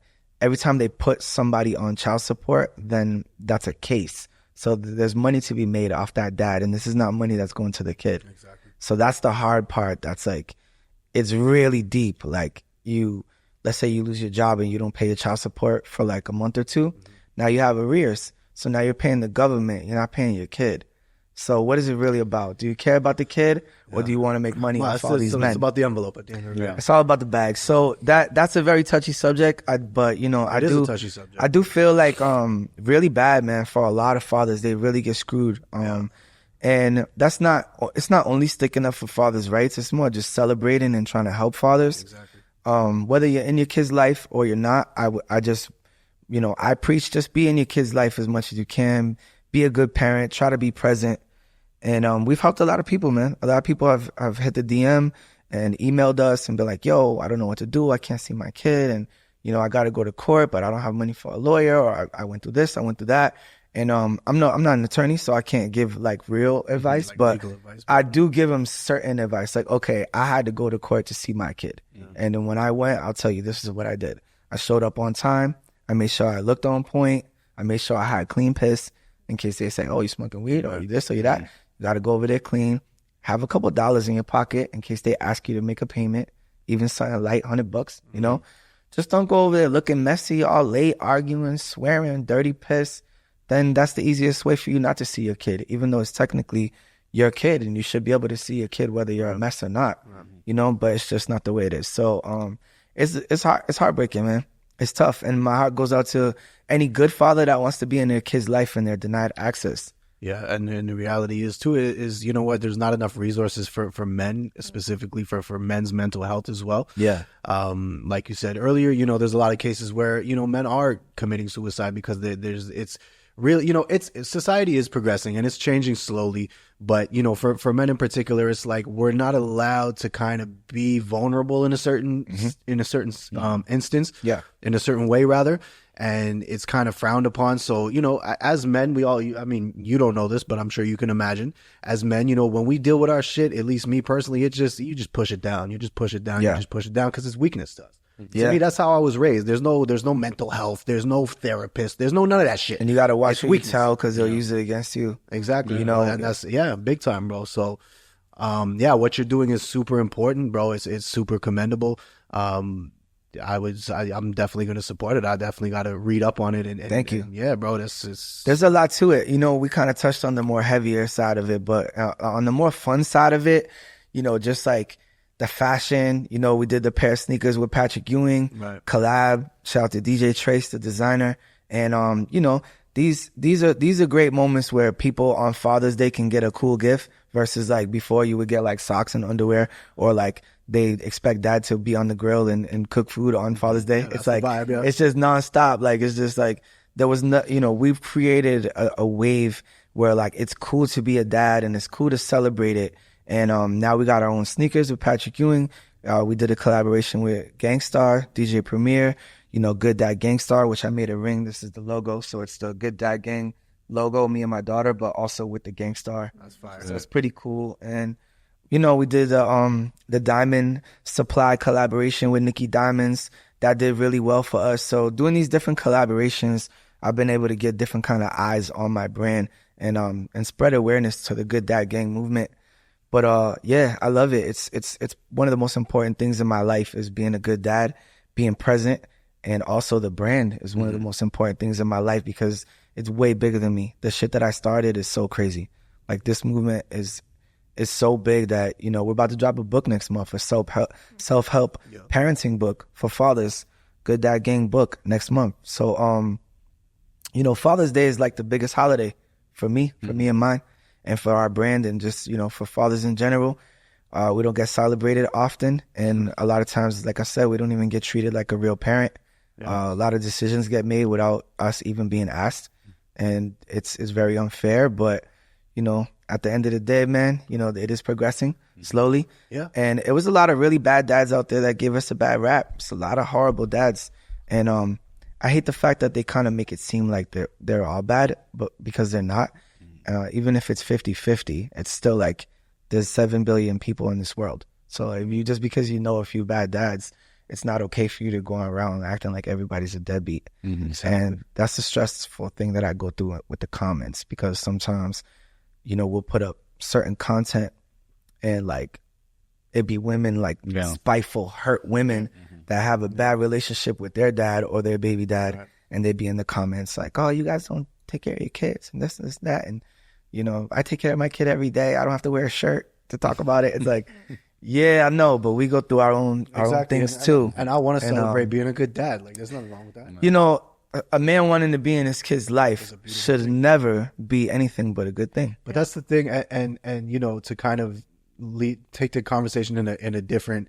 every time they put somebody on child support, then that's a case. So there's money to be made off that dad, and this is not money that's going to the kid. Exactly. So that's the hard part. That's like, it's really deep. Like let's say you lose your job and you don't pay your child support for like a month or two. Now you have arrears. So now you're paying the government. You're not paying your kid. So what is it really about? Do you care about the kid, or do you want to make money off all these men? It's about the envelope at the end of the day. It's all about the bag. So that's a very touchy subject. It is a touchy subject. I do feel like really bad, man, for a lot of fathers. They really get screwed. And it's not only sticking up for fathers' rights. It's more just celebrating and trying to help fathers. Exactly. Whether you're in your kid's life or you're not, I just I preach, just be in your kid's life as much as you can. Be a good parent. Try to be present. And we've helped a lot of people, man. A lot of people have hit the DM and emailed us and been like, yo, I don't know what to do. I can't see my kid. And, I got to go to court, but I don't have money for a lawyer, or I went through this, I went through that. And I'm not an attorney, so I can't give like real advice, like but advice, I do give them certain advice. Like, okay, I had to go to court to see my kid. And then when I went, I'll tell you, this is what I did. I showed up on time. I made sure I looked on point. I made sure I had clean piss in case they say, oh, you smoking weed, or you this or you that. You got to go over there clean. Have a couple of dollars in your pocket in case they ask you to make a payment, even something light, $100, Just don't go over there looking messy, all late, arguing, swearing, dirty piss. Then that's the easiest way for you not to see your kid, even though it's technically your kid and you should be able to see your kid whether you're a mess or not, but it's just not the way it is. So it's heartbreaking, man. It's tough. And my heart goes out to any good father that wants to be in their kid's life and they're denied access. Yeah, and the reality is too is there's not enough resources for men, specifically for men's mental health as well. Yeah. Like you said earlier, there's a lot of cases where men are committing suicide because it's really society is progressing and it's changing slowly, but for men in particular, it's like we're not allowed to kind of be vulnerable in a certain instance, in a certain way rather. And it's kind of frowned upon. So, as men, you don't know this, but I'm sure you can imagine. As men, when we deal with our shit, at least me personally, you just push it down. You just push it down. You just push it down because it's weakness to us. Yeah. To me, that's how I was raised. There's no mental health. There's no therapist. There's none of that shit. And you got to watch what you tell because they'll use it against you. Exactly. And that's, big time, bro. So, what you're doing is super important, bro. It's super commendable. I'm definitely going to support it. I definitely got to read up on it. And thank you. And yeah, bro, there's a lot to it. We kind of touched on the more heavier side of it, but on the more fun side of it, just like the fashion, we did the pair of sneakers with Patrick Ewing, collab, shout out to DJ Trace, the designer. And, these are great moments where people on Father's Day can get a cool gift versus like before you would get like socks and underwear, or like they expect dad to be on the grill and cook food on Father's Day. It's like, vibe, it's just nonstop. Like, it's just like, there was no, we've created a wave where like, it's cool to be a dad and it's cool to celebrate it. And, now we got our own sneakers with Patrick Ewing. We did a collaboration with Gangstar, DJ Premier, Good Dad Gangstar, which I made a ring. This is the logo. So it's the Good Dad Gang logo, me and my daughter, but also with the Gangstar. That's fire. So it's pretty cool. And You know, we did the Diamond Supply collaboration with Nicki Diamonds. That did really well for us. So doing these different collaborations, I've been able to get different kind of eyes on my brand and spread awareness to the Good Dad Gang movement. But yeah, I love it. It's one of the most important things in my life is being a good dad, being present, and also the brand is one of the most important things in my life because it's way bigger than me. The shit that I started is so crazy. Like this movement is so big that, you know, we're about to drop a book next month, a self-help parenting book for fathers, Good Dad Gang book next month. So, you know, Father's Day is like the biggest holiday for me and mine, and for our brand, and just, you know, for fathers in general. We don't get celebrated often, and a lot of times, like I said, we don't even get treated like a real parent. A lot of decisions get made without us even being asked, and it's very unfair, but, you know, at the end of the day, man, you know, it is progressing slowly. Yeah. And it was a lot of really bad dads out there that gave us a bad rap. It's a lot of horrible dads. And I hate the fact that they kind of make it seem like they're all bad, but because they're not. Even if it's 50-50, it's still like there's 7 billion people in this world. So if you just because you know a few bad dads, it's not okay for you to go around acting like everybody's a deadbeat. And that's the stressful thing that I go through with the comments, because sometimes, you know, we'll put up certain content and like it'd be women, like spiteful, hurt women that have a bad relationship with their dad or their baby dad, and they'd be in the comments like, oh, you guys don't take care of your kids and this and that. And, you know, I take care of my kid every day. I don't have to wear a shirt to talk about it. It's like, yeah, I know, but we go through our own things too. And I want to celebrate being a good dad. Like, there's nothing wrong with that. You know, a man wanting to be in his kid's life should never be anything but a good thing. But that's the thing, and you know, to kind of take the conversation in a different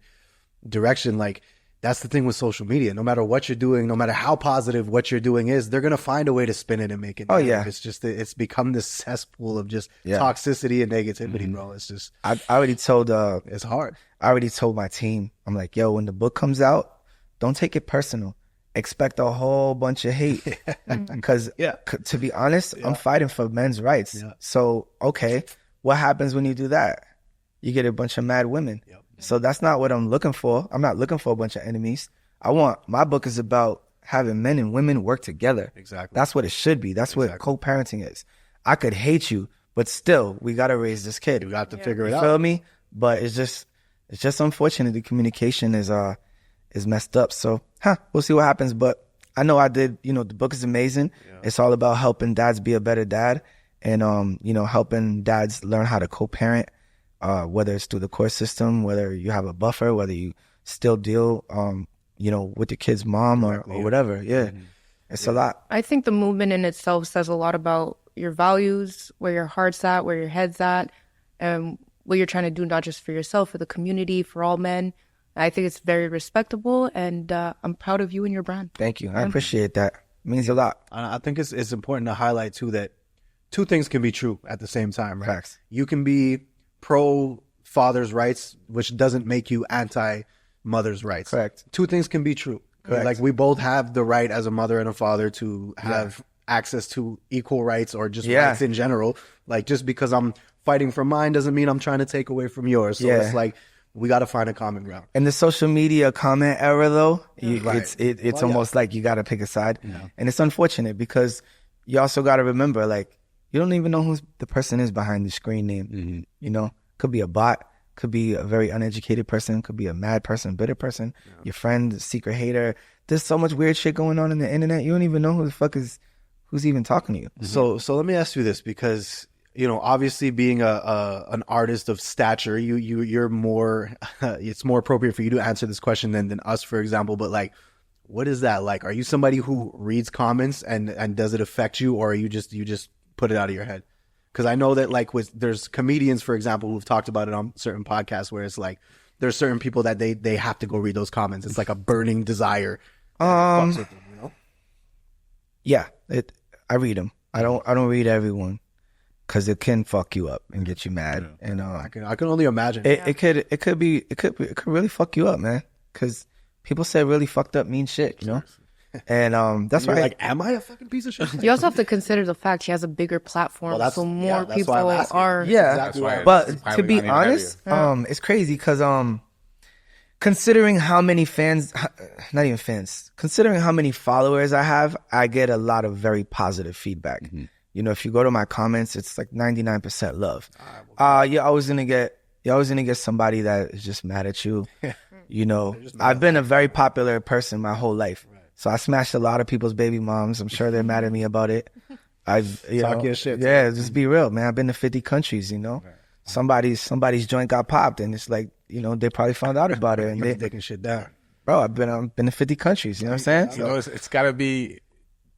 direction, like, that's the thing with social media. No matter what you're doing, no matter how positive what you're doing is, they're gonna find a way to spin it and make it negative. Yeah. It's just, it's become this cesspool of just toxicity and negativity, bro. It's just, I already told it's hard. I already told my team, I'm like, yo, when the book comes out, don't take it personal. Expect a whole bunch of hate. Because to be honest, I'm fighting for men's rights. So, okay, what happens when you do that? You get a bunch of mad women. So that's not what I'm looking for. I'm not looking for a bunch of enemies. My book is about having men and women work together. Exactly. That's what it should be. That's what co-parenting is. I could hate you, but still, we got to raise this kid. You got to figure it out. You feel me? But it's just unfortunate the communication is messed up. So, we'll see what happens. But I know I did, you know, the book is amazing. It's all about helping dads be a better dad and, you know, helping dads learn how to co-parent, whether it's through the court system, whether you have a buffer, whether you still deal, you know, with your kid's mom or whatever. It's a lot. I think the movement in itself says a lot about your values, where your heart's at, where your head's at, and what you're trying to do, not just for yourself, for the community, for all men. I think it's very respectable, and I'm proud of you and your brand. Thank you. I appreciate that. It means a lot. I think it's important to highlight too that two things can be true at the same time, right? Facts. You can be pro father's rights, which doesn't make you anti mother's rights. Correct. Two things can be true. Correct. Like, we both have the right as a mother and a father to have access to equal rights, or just rights in general. Like, just because I'm fighting for mine doesn't mean I'm trying to take away from yours. So it's like, we got to find a common ground. In the social media comment era, though, it's almost like you got to pick a side. And it's unfortunate because you also got to remember, like, you don't even know who the person is behind the screen name. You know, could be a bot, could be a very uneducated person, could be a mad person, bitter person, your friend, secret hater. There's so much weird shit going on in the internet. You don't even know who the fuck who's even talking to you. So let me ask you this, because, you know, obviously being an artist of stature, you're more, it's more appropriate for you to answer this question than us, for example. But, like, what is that like? Are you somebody who reads comments and does it affect you, or are you just put it out of your head? Because I know that, like, there's comedians, for example, who've talked about it on certain podcasts, where it's like there's certain people that they have to go read those comments. It's like a burning desire. Fucks with them, you know? Yeah, I read them. I don't read everyone, because it can fuck you up and get you mad. And I can only imagine. It could really fuck you up, man. Because people say really fucked up mean shit, you know. And that's You're why like, am I a fucking piece of shit? You also have to consider the fact he has a bigger platform, Well, so more that's people why I'm asking. are. yeah, Exactly why I'm but it's to piling be on even honest, it's crazy because considering how many fans, not even fans, considering how many followers I have, I get a lot of very positive feedback. You know, if you go to my comments, it's like 99% love. You're always gonna get somebody that is just mad at you. You know, I've been a very popular person my whole life, so I smashed a lot of people's baby moms. I'm sure they're mad at me about it. Talk your shit. Yeah, just be real, man. I've been to 50 countries. You know, somebody's joint got popped, and it's like, you know, they probably found out about it, and You're taking shit down. bro, I've been to 50 countries. You know what I'm saying? You know, it's gotta be.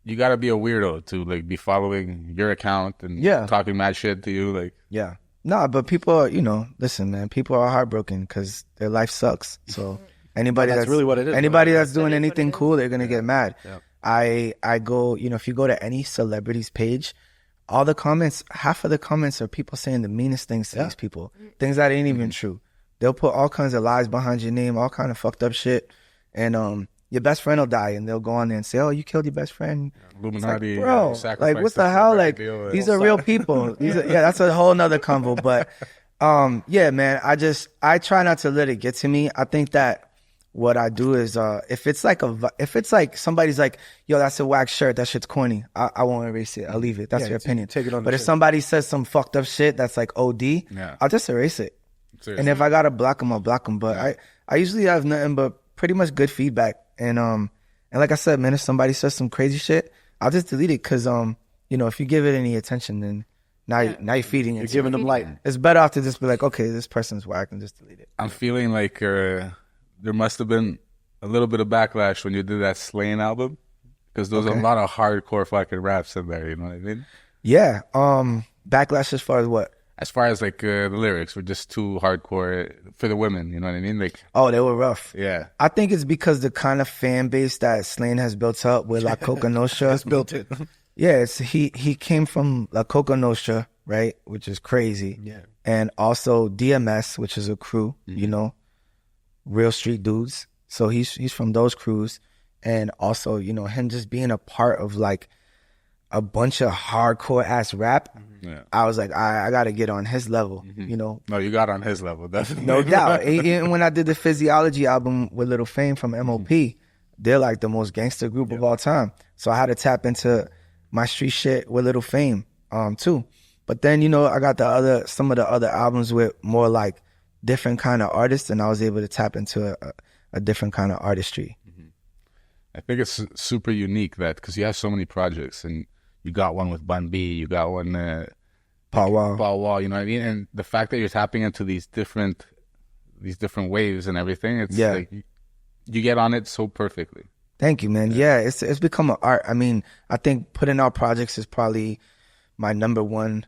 You gotta be a weirdo to like be following your account and talking mad shit to you. Like, Yeah. No, but people are, you know, listen, man, people are heartbroken because their life sucks. So anybody that's that's really what it is, anybody right? that's doing anything cool, they're gonna get mad. I go, you know, if you go to any celebrity's page, all the comments, half of the comments are people saying the meanest things to these people, things that ain't even true. They'll put all kinds of lies behind your name, all kind of fucked up shit, and your best friend will die, and they'll go on there and say, "Oh, you killed your best friend." Illuminati, Bro, like what the hell? Like these are real people. That's a whole nother convo. But yeah, man, I try not to let it get to me. I think that what I do is if it's like somebody's like, yo, that's a whack shirt, that shit's corny, I won't erase it. I'll leave it. That's your opinion. Take it on. But if somebody says some fucked up shit that's like OD, I'll just erase it. Seriously. And if I gotta block them, I'll block them. But I usually have nothing but pretty much good feedback. And like I said, man, if somebody says some crazy shit, I'll just delete it because you know, if you give it any attention, then now you're feeding it. You're giving them light. It's better off to just be like, okay, this person's whack, and just delete it. I'm feeling like there must have been a little bit of backlash when you did that Slain album, because there's a lot of hardcore fucking raps in there. You know what I mean? Yeah. Backlash as far as what? As far as like the lyrics were just too hardcore for the women. You know what I mean? Like, Oh, they were rough. yeah. I think it's because the kind of fan base that Slain has built up with La Coca Nostra. Just built it. Yeah, he came from La Coca Nostra, right? Which is crazy. Yeah. And also DMS, which is a crew, you know, real street dudes. So he's from those crews. And also, you know, him just being a part of like a bunch of hardcore ass rap. Yeah. I was like, I gotta get on his level, you know. No, you got on his level, definitely. No doubt. Even when I did the Physiology album with Little Fame from MOP, they're like the most gangster group of all time. So I had to tap into my street shit with Little Fame, too. But then, you know, I got some of the other albums with more like different kind of artists, and I was able to tap into a different kind of artistry. I think it's super unique that because you have so many projects, and you got one with Bun B, you got one Paul Wall, you know what I mean? And the fact that you're tapping into these different waves and everything, it's like you get on it so perfectly. Thank you, man. Yeah, it's become an art. I mean, I think putting out projects is probably my number one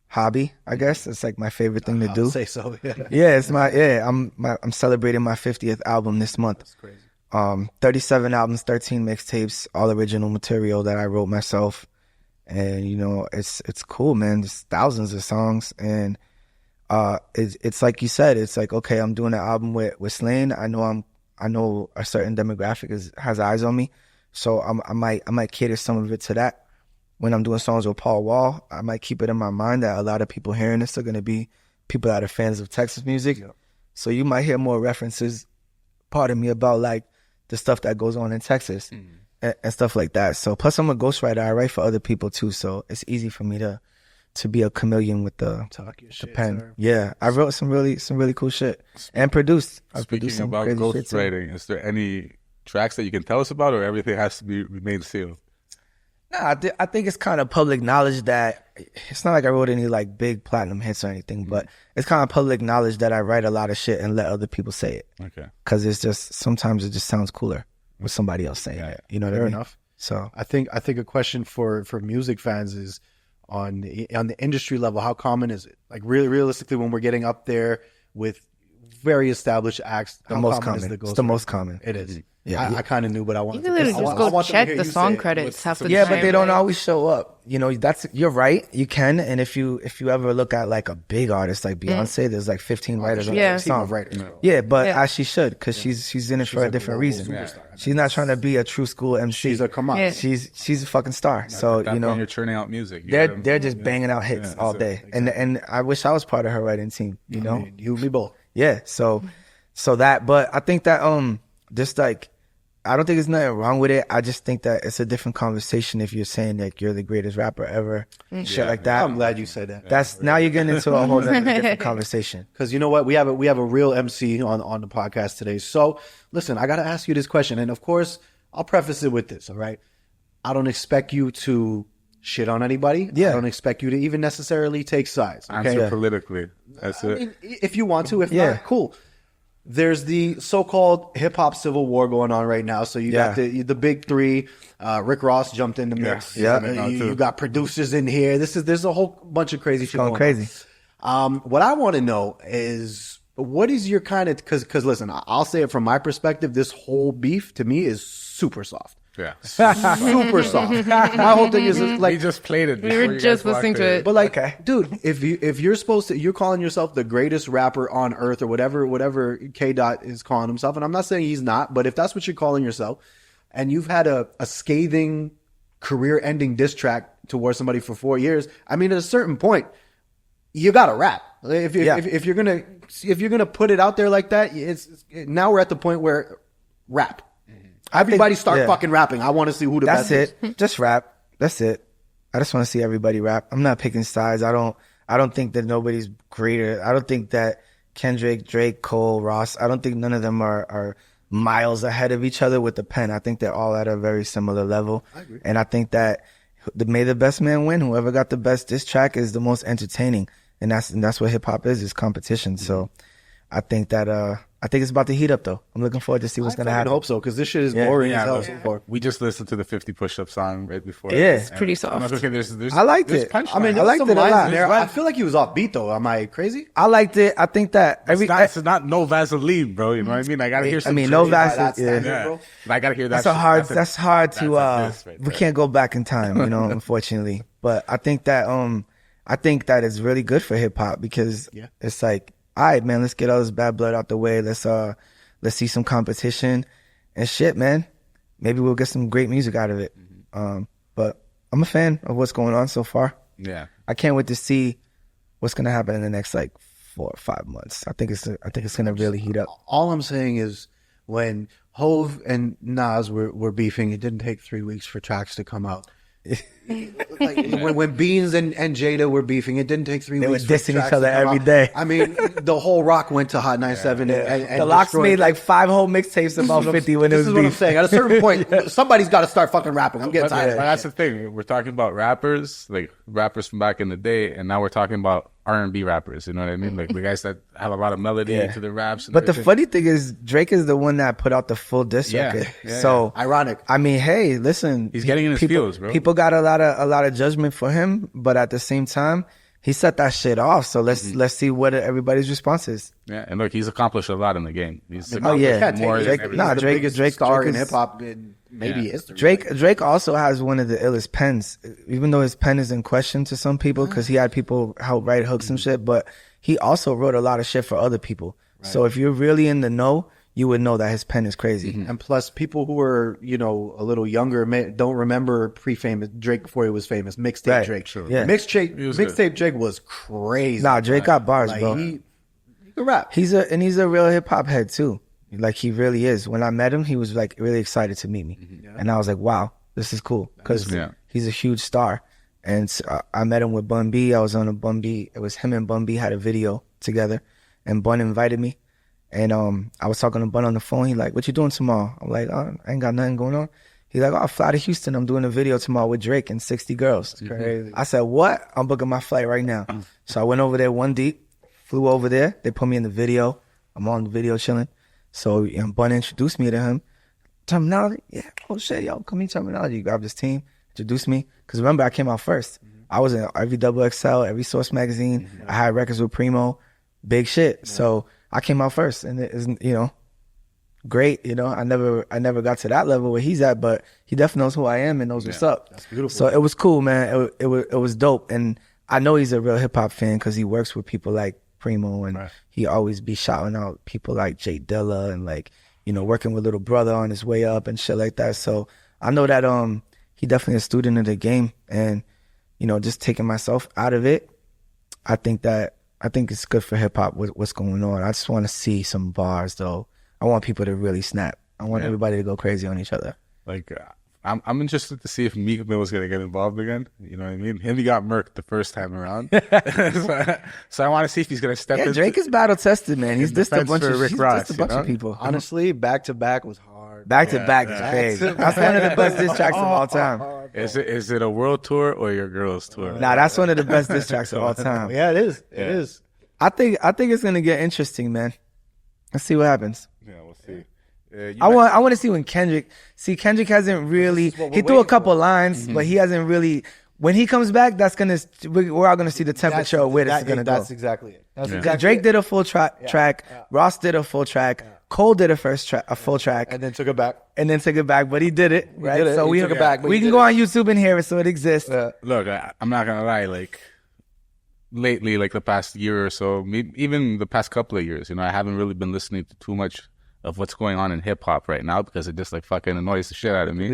hobby, I guess. It's like my favorite thing to do. I'll say so. Yeah, I'm celebrating my 50th album this month. That's crazy. 37 albums, 13 mixtapes, all original material that I wrote myself. And, you know, it's cool, man. There's thousands of songs. And it's like you said, it's like, okay, I'm doing an album with Slain. I know a certain demographic has eyes on me. So I might cater some of it to that. When I'm doing songs with Paul Wall, I might keep it in my mind that a lot of people hearing this are going to be people that are fans of Texas music. Yeah. So you might hear more references, pardon me, about like the stuff that goes on in Texas and stuff like that. So plus I'm a ghostwriter. I write for other people too. So it's easy for me to be a chameleon with the pen. Sir. Yeah. I wrote some really cool shit and produced. Speaking about ghostwriting, is there any tracks that you can tell us about, or everything has to remain sealed? Nah, I think it's kind of public knowledge that it's not like I wrote any like big platinum hits or anything, but it's kind of public knowledge that I write a lot of shit and let other people say it. Okay. Because it's just sometimes it just sounds cooler with somebody else saying it. You know what I mean? Enough. So I think a question for music fans is on the industry level, how common is it? Like really realistically, when we're getting up there with very established acts. The How most common is common. the It's the ghostwriter? most common. It is. Yeah. I kind of knew, but I You wanted can literally I just want go them to check hear the you song say it. credits half the Yeah, time. but they don't right? always show up. You know, you're right. You can, and if you ever look at like a big artist like Beyonce, there's like 15 writers on Yeah. that song. Writers. Yeah, but Yeah. as she should, because she's in it for a like a different global reason. superstar. She's not trying to be a true school MC. She's a come on. Yeah. She's a fucking star. So That's you know, when you're churning out music. You they're gotta- just banging out hits Yeah, all that's day, it. and I wish I was part of her writing team. You know, You and me both. yeah. So that, but I think that just like, I don't think there's nothing wrong with it. I just think that it's a different conversation if you're saying that you're the greatest rapper ever, shit like that. I'm glad you said that. That's now you're getting into a whole other different conversation. Because you know what, we have a real MC on the podcast today. So listen, I got to ask you this question, and of course, I'll preface it with this. All right, I don't expect you to shit on anybody. Yeah. I don't expect you to even necessarily take sides. Okay, Answer politically. That's I it. mean, if you want to, if Yeah. not, cool. There's the so-called hip-hop civil war going on right now. So you got Yeah. the big three. Rick Ross jumped in the mix. Yeah. You got producers in here. There's a whole bunch of crazy shit Going crazy. on. What I want to know is, what is your kind of, because listen, I'll say it from my perspective, this whole beef to me is super soft. Yeah. Super soft. My whole thing is We like, just played it. We before were you just guys walked listening to in. it. but like, Okay. dude, if you're supposed to, you're calling yourself the greatest rapper on earth or whatever K Dot is calling himself, and I'm not saying he's not, but if that's what you're calling yourself, and you've had a scathing career-ending diss track towards somebody for 4 years, I mean, at a certain point, you gotta rap. If you're gonna put it out there like that, now we're at the point where rap. Everybody start fucking rapping. I want to see who the That's best is. it. Just rap. That's it. I just want to see everybody rap. I'm not picking sides. I don't think that nobody's greater. I don't think that Kendrick, Drake, Cole, Ross, I don't think none of them are miles ahead of each other with the pen. I think they're all at a very similar level. I agree. And I think that may the best man win. Whoever got the best diss track is the most entertaining. And that's what hip hop is competition. So I think that I think it's about to heat up though. I'm looking forward to see what's gonna happen. I hope so, because this shit is boring as hell so far. We just listened to the 50 push-up song right before. Yeah. It's pretty soft. I'm like, okay, there's I liked there's it. punchline. I mean, I liked some it a lines lot. in there. I feel like he was offbeat though. Am I crazy? I liked it. I think that it's not no Vaseline, bro. You know what I mean? I gotta hear some. no Drake. Vaseline. Yeah. Yeah. bro. I gotta hear that. That's a hard. shit. That's hard to. a diss right We there. can't go back in time, you know, unfortunately. But I think that it's really good for hip hop because it's like, all right, man, let's get all this bad blood out the way. Let's see some competition and shit, man. Maybe we'll get some great music out of it. But I'm a fan of what's going on so far. Yeah. I can't wait to see what's gonna happen in the next like 4 or 5 months. I think it's gonna really heat up. All I'm saying is, when Hove and Nas were beefing, it didn't take 3 weeks for tracks to come out. Like, when Beans and Jada were beefing, it didn't take 3 They weeks. were for dissing tracks each other to come every out. day. I mean, the whole Rock went to Hot 97 and The Locks destroyed- made like 5 whole mixtapes about 50 when it This was is what I'm beef. saying. At a certain point, somebody's got to start fucking rapping. I'm getting But tired. of that's that the thing. We're talking about rappers, like rappers from back in the day, and now we're talking about R&B rappers. You know what I mean? Like the guys that have a lot of melody to their raps. And But the everything. funny thing is, Drake is the one that put out the full diss Yeah. record. Yeah, So Ironic. I mean, hey, listen, He's getting in his people, feels, bro. People got a lot of judgment for him, but at the same time, he set that shit off. So let's see what everybody's response is. Yeah, and look, he's accomplished a lot in the game. He's Oh, yeah. Can't take more it. than Drake- everything. nah, He's the Drake- biggest Drake star in is- hip hop in maybe history. Drake also has one of the illest pens, even though his pen is in question to some people because he had people help write hooks and shit. But he also wrote a lot of shit for other people. So if you're really in the know, you would know that his pen is crazy. And plus, people who are, a little younger don't remember pre-famous Drake before he was famous. Mixtape Right. Drake. Sure. Yeah. Mixtape Drake was crazy. Nah, Drake got bars, Like, bro. he could rap. He's a real hip hop head too. Like he really is. When I met him, he was like really excited to meet me, and I was like, "Wow, this is cool," because he's a huge star. And so, I met him with Bun B. I was on a Bun B. It was him and Bun B had a video together, and Bun invited me, and I was talking to Bun on the phone. He like, "What you doing tomorrow?" I'm like, "Oh, I ain't got nothing going on." He's like, "Oh, I'll fly to Houston. I'm doing a video tomorrow with Drake and 60 girls." Crazy. I said, "What? I'm booking my flight right now." So I went over there one deep, flew over there. They put me in the video. I'm on the video chilling. So Bun introduced me to him. Termanology? Yeah. Oh shit, yo, come meet Termanology. Grabbed his team, introduced me. Because remember, I came out first. I was in every XXL, every Source magazine. I had records with Primo. Big shit. So I came out first, and it isn't, great. I never got to that level where he's at, but he definitely knows who I am and knows what's up. That's beautiful. So it was cool, man. It was dope, and I know he's a real hip hop fan because he works with people like Primo, and he always be shouting out people like Jay Dilla and like working with Little Brother on his way up and shit like that. So I know that he definitely a student of the game, and just taking myself out of it, I think it's good for hip hop what's going on. I just want to see some bars though. I want people to really snap. I want everybody to go crazy on each other. Like, I'm interested to see if Meek Mill is gonna get involved again. You know what I mean? He got murked the first time around, so I want to see if he's gonna step in. Drake is battle tested, man. He's just a bunch of people. Honestly, back to back was hard. Back to back is crazy. That's one of the best diss tracks of all time. Is it a world tour or your girls tour? Nah, that's one of the best diss tracks of all time. Yeah, it is. It is. I think it's gonna get interesting, man. Let's see what happens. Yeah, we'll see. I want to see when Kendrick hasn't really, he threw a couple lines, but he hasn't really, when he comes back, we're all gonna see the temperature of where this is gonna go. That's exactly it. Drake did a full track, Ross did a full track, Cole did a full track, and then took it back. But he did it, right? So we took it back. We can go on YouTube and hear it, so it exists. Look, I'm not gonna lie, like lately, like the past year or so, even the past couple of years, I haven't really been listening to too much of what's going on in hip hop right now because it just like fucking annoys the shit out of me.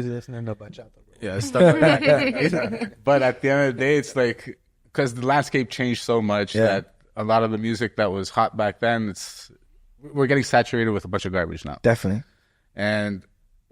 Yeah, stuff like that. But at the end of the day, it's like because the landscape changed so much that a lot of the music that was hot back then, we're getting saturated with a bunch of garbage now. Definitely. And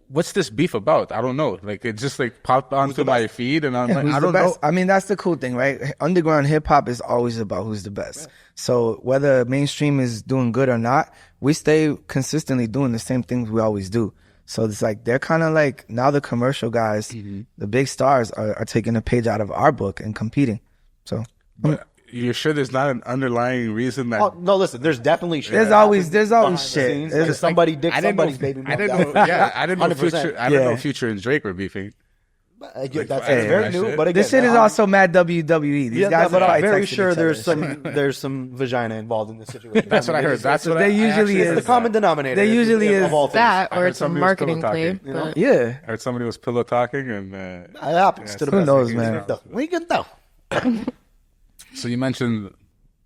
what's this beef about? I don't know. Like it just like popped onto my feed, and I'm like, I don't know. I mean, that's the cool thing, right? Underground hip hop is always about who's the best. Right. So whether mainstream is doing good or not, we stay consistently doing the same things we always do. So it's like they're kind of like now the commercial guys, the big stars are taking a page out of our book and competing. So. But you're sure there's not an underlying reason that? Oh, no, listen. There's definitely shit. There's always shit. There's somebody dick somebody's baby. I didn't know Future and Drake were beefing. That's very new. But again, this shit is also mad WWE. These guys but are I'm very sure there's some vagina involved in this situation. That's what I heard. That's what they usually is. The common denominator. They usually is that, or it's a marketing play. Yeah, I heard somebody was pillow talking, and it happens. Who knows, man? We can tell. So you mentioned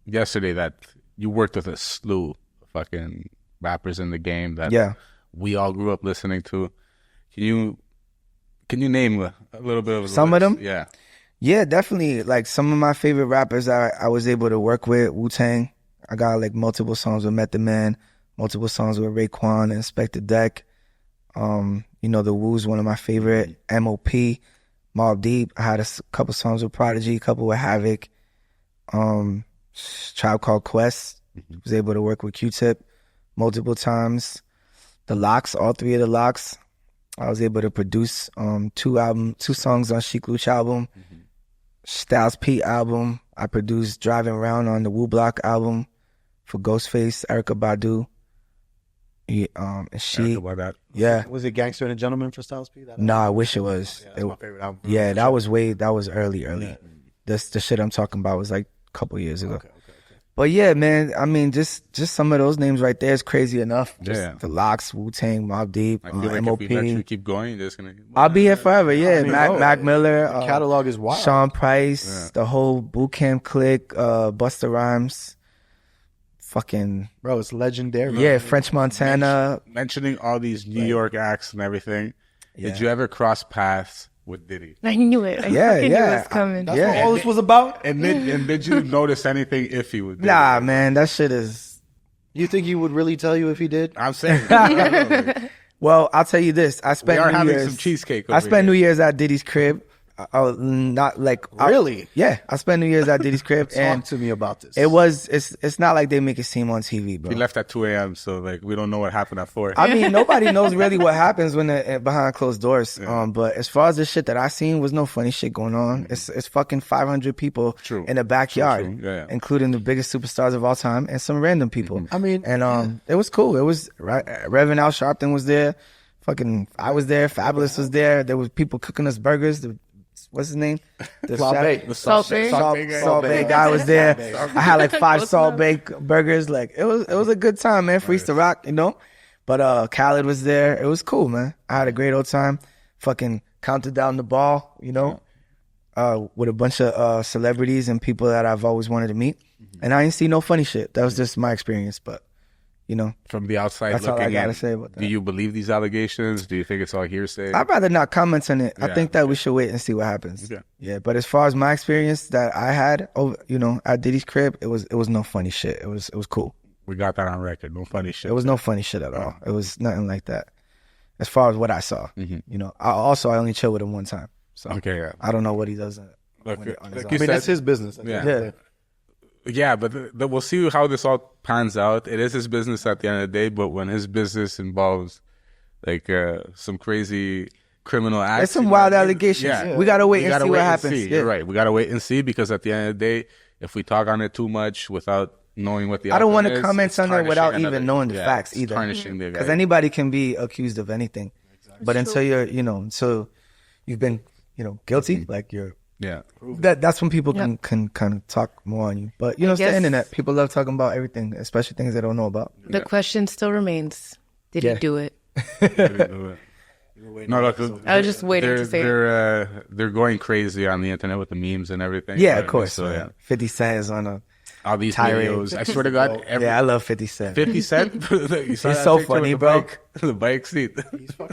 yesterday that you worked with a slew of fucking rappers in the game that we all grew up listening to. Can you name a little bit of some of them? Yeah, definitely. Like some of my favorite rappers I was able to work with, Wu-Tang. I got like multiple songs with Method Man, multiple songs with Raekwon and Inspector Deck. The Wu's one of my favorite. M.O.P., Mobb Deep. I had a couple songs with Prodigy, a couple with Havoc. Tribe Called Quest. Was able to work with Q-Tip multiple times. The Lox, all three of the Lox. I was able to produce two songs on Chic Luch album. Styles P album. I produced Driving Around on the Wu Block album for Ghostface, Erykah Badu. And she, Was it Gangster and a Gentleman for Styles P? No, I wish it was. Yeah, that's my favorite album. Yeah, that was early. Yeah. The shit I'm talking about was like a couple years ago. Okay. But yeah, man, I mean, just some of those names right there is crazy enough. Just the Lox, Wu-Tang, Mobb Deep, I feel like M.O.P. If we let you keep going, you're just gonna. I'll be here forever. Yeah, Mac Miller, the catalog is wild. Sean Price, the whole Boot Camp clique, Busta Rhymes, fucking bro, it's legendary. Yeah, French Montana. Mentioning all these New York acts and everything. Yeah. Did you ever cross paths with Diddy? I knew it. I knew it was coming. That's what all this was about. And did you notice anything if he would? Nah, man, that shit is. You think he would really tell you if he did? I'm saying. Well, I'll tell you this. I spent some cheesecake. I spent New Year's at Diddy's crib. Not like really. I spent New Year's at Diddy's crib. Talk to me about this. It's not like they make it seem on TV, bro. He left at 2 a.m. so like we don't know what happened at 4. I mean, nobody knows really what happens when they're behind closed doors. Yeah. But as far as the shit that I seen, was no funny shit going on. It's fucking 500 people in the backyard, Yeah. including the biggest superstars of all time and some random people. I mean, and it was cool. It was Reverend Al Sharpton was there. Fucking I was there. Fabulous was there. There was people cooking us burgers. what's his name? The Salt chef- Bae. the Salt Bae. Salt Bae guy was there. I had like 5 Salt Bae burgers. Like it was a good time, man. Freeze to rock, you know. But Khaled was there. It was cool, man. I had a great old time. Fucking counted down the ball, you know, with a bunch of celebrities and people that I've always wanted to meet. And I didn't see no funny shit. That was just my experience, but. You know, From the outside that's looking all I gotta in, say about that. do you believe these allegations? Do you think it's all hearsay? I'd rather not comment on it. I Yeah, think that we should wait and see what happens. Yeah. Yeah, but as far as my experience that I had, you know, at Diddy's crib, it was no funny shit. It was cool. We got that on record. No funny shit. It was no funny shit at all. It was nothing like that. As far as what I saw, you know, I only chill with him one time, so Okay, yeah. I don't know what he does. Look, on his like own. you I mean, said- that's his business. Yeah. Yeah, but we'll see how this all pans out. It is his business at the end of the day, but when his business involves like some crazy criminal acts, There's some wild allegations. We gotta wait and see what happens. See. Yeah. You're right. We gotta wait and see because at the end of the day, if we talk on it too much without knowing what the I don't want to comment on it without even knowing the facts it's either. Tarnishing the guy. Because anybody can be accused of anything, but until you're, you know, until you've been, you know, guilty, like you're. Yeah. That's when people can kind of talk more on you. But you know, it's the guess- internet. People love talking about everything, especially things they don't know about. The question still remains: did he do it? No, look, I was just waiting to say it. they're going crazy on the internet with the memes and everything. Yeah, of course. So, man. 50 Cent is on a all these tirade. videos. I swear to God, yeah, I love 50 Cent. 50 Cent. He's so funny, bro. The bike seat.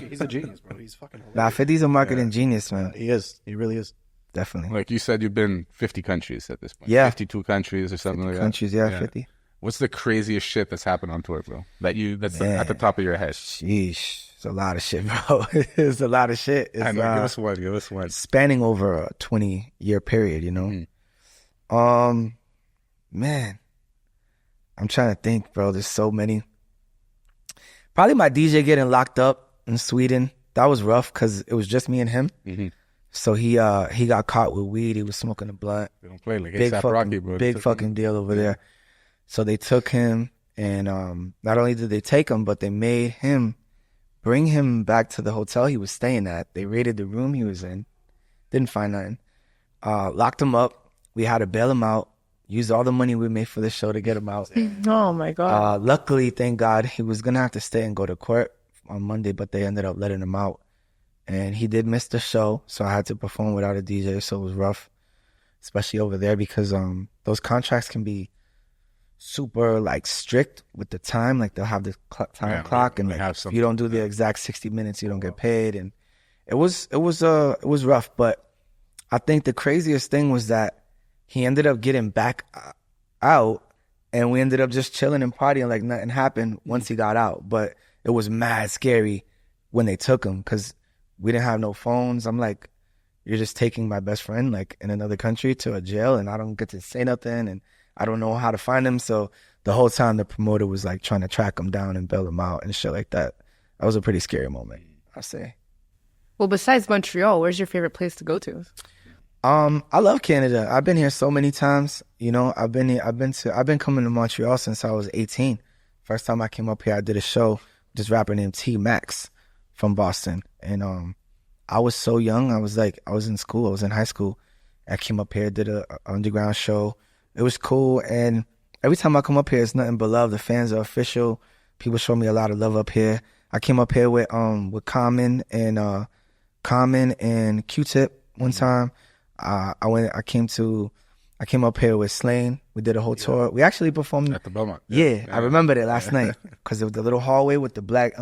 He's a genius, bro. He's fucking hilarious. Nah, 50's a marketing genius, man. He is. He really is. Definitely. Like you said, you've been 50 countries at this point. Yeah. 52 countries or something like Countries, that. yeah, 50. What's the craziest shit that's happened on tour, bro? That's Man. at the top of your head. Sheesh. It's a lot of shit, bro. It's a lot of shit. It's, I know. Give us one. Give us one. spanning over a 20-year period, you know? Man. I'm trying to think, bro. There's so many. Probably my DJ getting locked up in Sweden. That was rough because it was just me and him. So he got caught with weed. He was smoking a blunt. They don't play like Big ASAP fucking, Rocky, bro. big fucking deal over there. So they took him, and not only did they take him, but they made him bring him back to the hotel he was staying at. They raided the room he was in, didn't find nothing. Locked him up. We had to bail him out. Used all the money we made for the show to get him out. Oh my god! Luckily, thank God, he was gonna have to stay and go to court on Monday, but they ended up letting him out. And he did miss the show, so I had to perform without a DJ, so it was rough, especially over there because those contracts can be super like strict with the time. Like they'll have the time clock, and they like, have if something. you don't do the exact 60 minutes, you don't get paid. And it was rough. But I think the craziest thing was that he ended up getting back out, and we ended up just chilling and partying like nothing happened once he got out. But it was mad scary when they took him because we didn't have no phones. I'm like, you're just taking my best friend like in another country to a jail, and I don't get to say nothing, and I don't know how to find him. So the whole time the promoter was like trying to track him down and bail him out and shit like that. That was a pretty scary moment, I say. Well, besides Montreal, where's your favorite place to go to? I love Canada. I've been here so many times. You know, I've been coming to Montreal since I was 18. First time I came up here, I did a show with this rapper named T Max from Boston. And I was so young. I was in school. I was in high school. I came up here, did a underground show. It was cool. And every time I come up here, it's nothing but love. The fans are official. People show me a lot of love up here. I came up here with Common and Q-Tip one time. I came up here with Slain. We did a whole tour. We actually performed At the Belmont. Yeah, I remembered it last night because of the little hallway with the black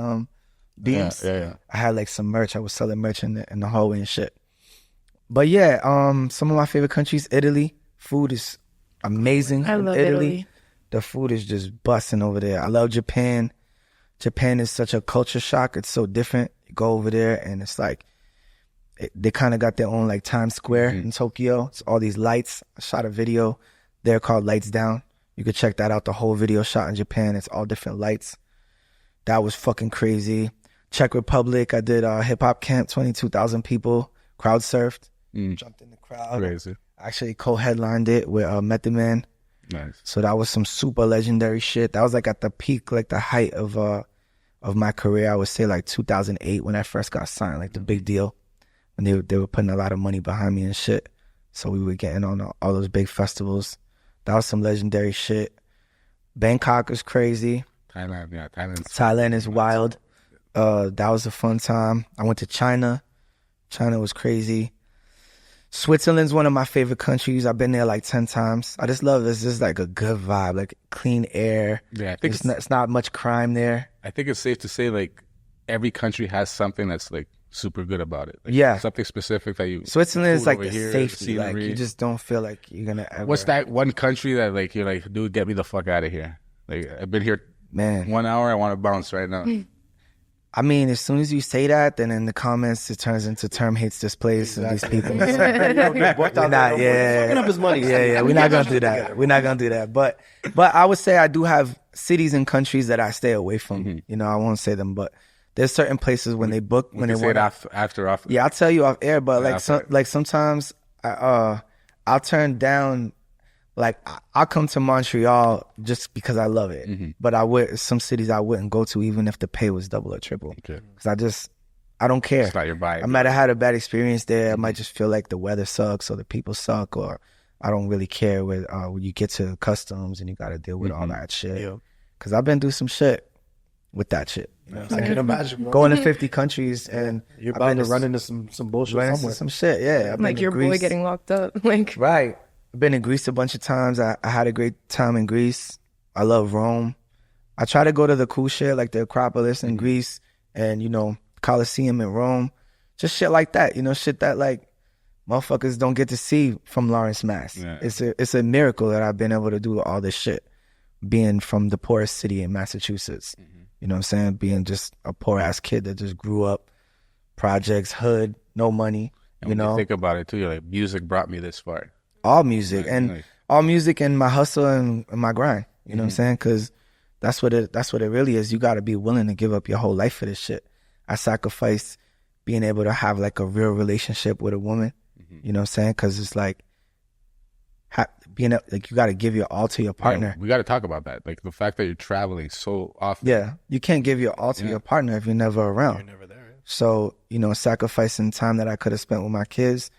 beams. Yeah. I had like some merch. I was selling merch in the hallway and shit. But yeah, some of my favorite countries, Italy. Food is amazing. I in love Italy. The food is just busting over there. I love Japan. Japan is such a culture shock. It's so different. You go over there and it's like they kind of got their own like Times Square in Tokyo. It's all these lights. I shot a video there called Lights Down. You could check that out. The whole video shot in Japan. It's all different lights. That was fucking crazy. Czech Republic, I did a hip hop camp, 22,000 people, crowd surfed, jumped in the crowd. Crazy. Actually co-headlined it with Method Man. Nice. So that was some super legendary shit. That was like at the peak, like the height of my career. I would say like 2008 when I first got signed, like the big deal. and they were putting a lot of money behind me and shit. So we were getting on all those big festivals. That was some legendary shit. Bangkok is crazy. Thailand is wild. That was a fun time. I went to China. China was crazy. Switzerland's one of my favorite countries. I've been there like 10 times. I just love it. It's just like a good vibe, like clean air. Yeah, I think it's not much crime there. I think it's safe to say like every country has something that's like super good about it. Like, yeah, something specific that you. Switzerland is like the here, safety. Like you just don't feel like you're gonna ever. What's that one country that like you're like, dude, get me the fuck out of here? Like I've been here, man. 1 hour, I want to bounce right now. I mean, as soon as you say that, then in the comments it turns into Term hates this place and these people. We're not, yeah, up his money. Yeah, we're not gonna do that. We're not gonna do that. But I would say I do have cities and countries that I stay away from. Mm-hmm. You know, I won't say them, but there's certain places when they book when they say want it after. Yeah, I'll tell you off air, but Yeah, like sometimes I'll turn down. Like I'll come to Montreal just because I love it, Mm-hmm. but some cities I wouldn't go to even if the pay was double or triple. Because I don't care. It's not your vibe. I might have had a bad experience there. I might just feel like the weather sucks or the people suck, or I don't really care when you get to customs and you got to deal with all that shit. Because I've been through some shit with that shit. You know what I'm I saying? can imagine, bro. Going to 50 countries and You're about to run into some bullshit run into somewhere. some shit. Yeah, I've been Like to your boy Greece. getting locked up. Like Right. I've been in Greece a bunch of times. I had a great time in Greece. I love Rome. I try to go to the cool shit like the Acropolis in Greece and, you know, Colosseum in Rome. Just shit like that, you know, shit that like motherfuckers don't get to see from Lawrence, Mass. Yeah. It's a miracle that I've been able to do all this shit being from the poorest city in Massachusetts. You know what I'm saying? Being just a poor ass kid that just grew up, projects, hood, no money. And you when know, you think about it too, you're like, music brought me this far. all music Right, and right. all music and my hustle and my grind. You know what I'm saying? Because that's what it really is. You got to be willing to give up your whole life for this shit. I sacrificed being able to have like a real relationship with a woman. You know what I'm saying? Because it's like like you got to give your all to your partner. Yeah, we got to talk about that. Like the fact that you're traveling so often. Yeah, you can't give your all to your partner if you're never around. You're never there. Yeah. So, you know, sacrificing time that I could have spent with my kids,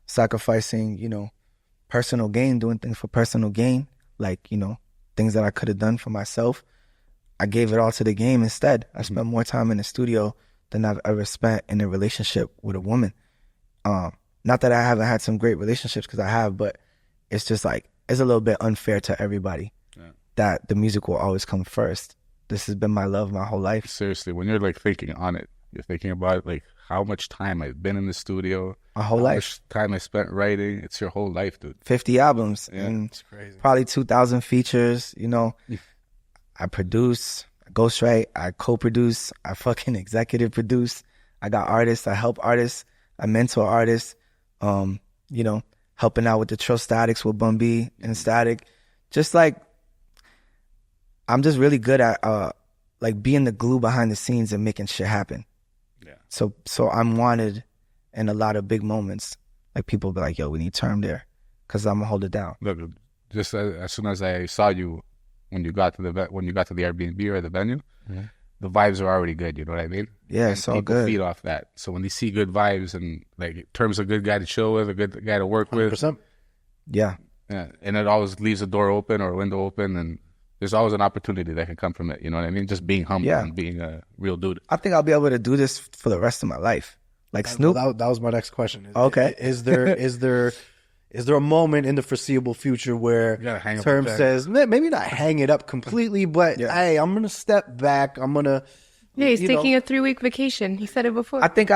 sacrificing, you know, personal gain, doing things for personal gain, like, you know, things that I could have done for myself. I gave it all to the game instead. I spent more time in the studio than I've ever spent in a relationship with a woman. Not that I haven't had some great relationships, because I have, but it's just like, it's a little bit unfair to everybody that the music will always come first. This has been my love my whole life. Seriously, when you're like thinking on it, you're thinking about like how much time I've been in the studio, My whole how life. much time I spent writing. It's your whole life, dude. 50 albums Yeah, and It's crazy. probably 2,000 features. You know, I produce, I ghostwrite, I co-produce, I fucking executive produce. I got artists, I help artists, I mentor artists. You know, helping out with the Trill Statics with Bun B and Static. Just like, I'm just really good at like being the glue behind the scenes and making shit happen. Yeah. So I'm wanted in a lot of big moments. Like people be like, yo, we need Term there, because I'm gonna hold it down. Look, just as soon as I saw you when you got to the Airbnb or the venue, the vibes are already good. You know what I mean? Yeah, And it's all people good. feed off that. So when they see good vibes and like Term's a good guy to chill with, a good guy to work with, 100%. Yeah. yeah, and it always leaves a door open or a window open, and there's always an opportunity that can come from it. You know what I mean? Just being humble Yeah. and being a real dude. I think I'll be able to do this for the rest of my life. Like Snoop. That was my next question. Okay. Is there a moment in the foreseeable future where gotta hang up Term the check. says, maybe not hang it up completely, but hey, I'm gonna step back. I'm gonna. yeah, he's you know, taking a 3-week vacation. He said it before. I think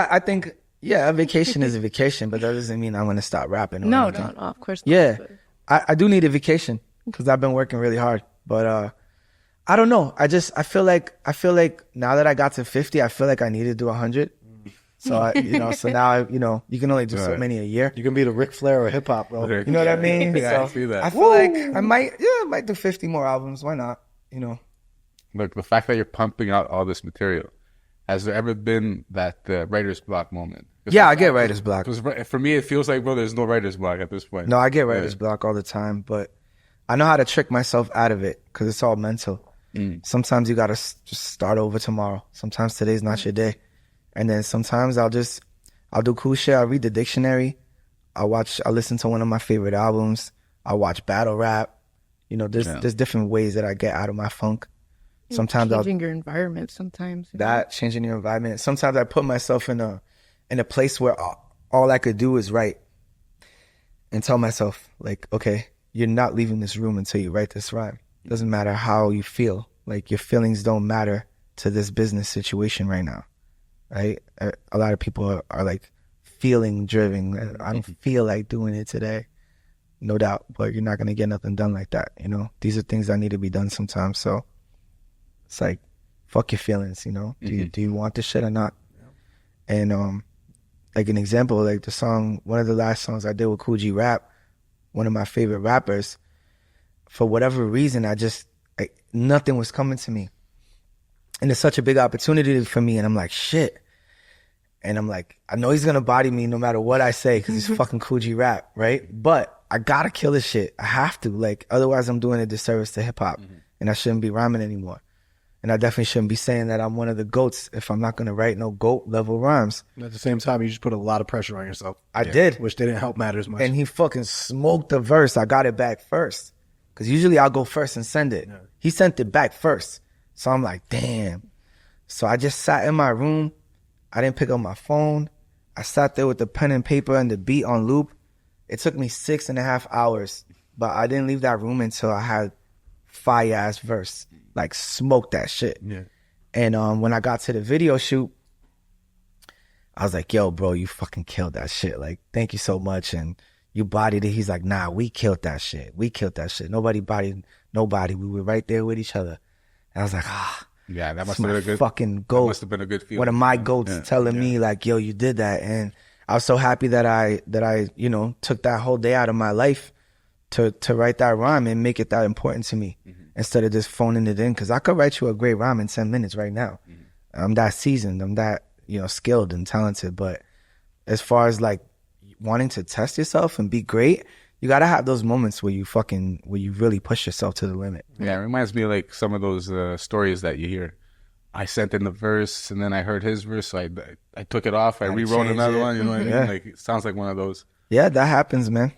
yeah, a vacation is a vacation, but that doesn't mean I'm gonna stop rapping. Or no, anything. no, of course not. Yeah, But- I do need a vacation because I've been working really hard. But I don't know. I feel like now that I got to 50, I feel like I need to do 100. So so now you can only do so Right. many a year. You can be the Ric Flair of hip hop, bro. You know what I mean? Yeah, So I see that. I feel like I might do 50 more albums. Why not? You know. Look, the fact that you're pumping out all this material, has there ever been that writer's block moment? Yeah, I get writer's block. Because for me, it feels like, bro, there's no writer's block at this point. No, I get writer's block all the time, but I know how to trick myself out of it because it's all mental. Sometimes you got to just start over tomorrow. Sometimes today's not your day. And then sometimes I'll just I'll do cool shit. I'll read the dictionary. I'll listen to one of my favorite albums. I'll watch battle rap. You know, there's different ways that I get out of my funk. Sometimes changing your environment sometimes. Changing your environment. Sometimes I put myself in a place where all I could do is write and tell myself, like, okay, you're not leaving this room until you write this rhyme. Doesn't matter how you feel. Like, your feelings don't matter to this business situation right now, right? A lot of people are like feeling driven. I don't feel like doing it today. No doubt, but you're not going to get nothing done like that, you know? These are things that need to be done sometimes, so it's like, fuck your feelings, you know? Do you want this shit or not? And like an example, like the song, one of the last songs I did with Cool G Rap, one of my favorite rappers, for whatever reason, nothing was coming to me. And it's such a big opportunity for me, and I'm like, shit. And I'm like, I know he's gonna body me no matter what I say, because he's fucking Cool G Rap, right? But I gotta kill this shit. I have to, like, otherwise I'm doing a disservice to hip hop, and I shouldn't be rhyming anymore. And I definitely shouldn't be saying that I'm one of the GOATs if I'm not going to write no GOAT level rhymes. At the same time, you just put a lot of pressure on yourself. I did. Which didn't help matters much. And he fucking smoked the verse. I got it back first. Because usually I'll go first and send it. Yeah. He sent it back first. So I'm like, damn. So I just sat in my room. I didn't pick up my phone. I sat there with the pen and paper and the beat on loop. It took me 6.5 hours. But I didn't leave that room until I had fire-ass verse. Like, smoke that shit. Yeah. And when I got to the video shoot, I was like, yo, bro, you fucking killed that shit. Like, thank you so much. And you bodied it. He's like, nah, we killed that shit. We killed that shit. Nobody bodied nobody. We were right there with each other. And I was like, yeah, that must have been a good fucking goat. That must have been a good feeling. One of my goats telling me, like, yo, you did that. And I was so happy that I, you know, took that whole day out of my life to write that rhyme and make it that important to me. Instead of just phoning it in, because I could write you a great rhyme in 10 minutes right now. I'm that seasoned. I'm that, you know, skilled and talented. But as far as like wanting to test yourself and be great, you got to have those moments where you really push yourself to the limit. Yeah, it reminds me of like some of those stories that you hear. I sent in the verse and then I heard his verse, so I took it off. I rewrote another one. You know what I mean? Like, it sounds like one of those. Yeah, that happens, man.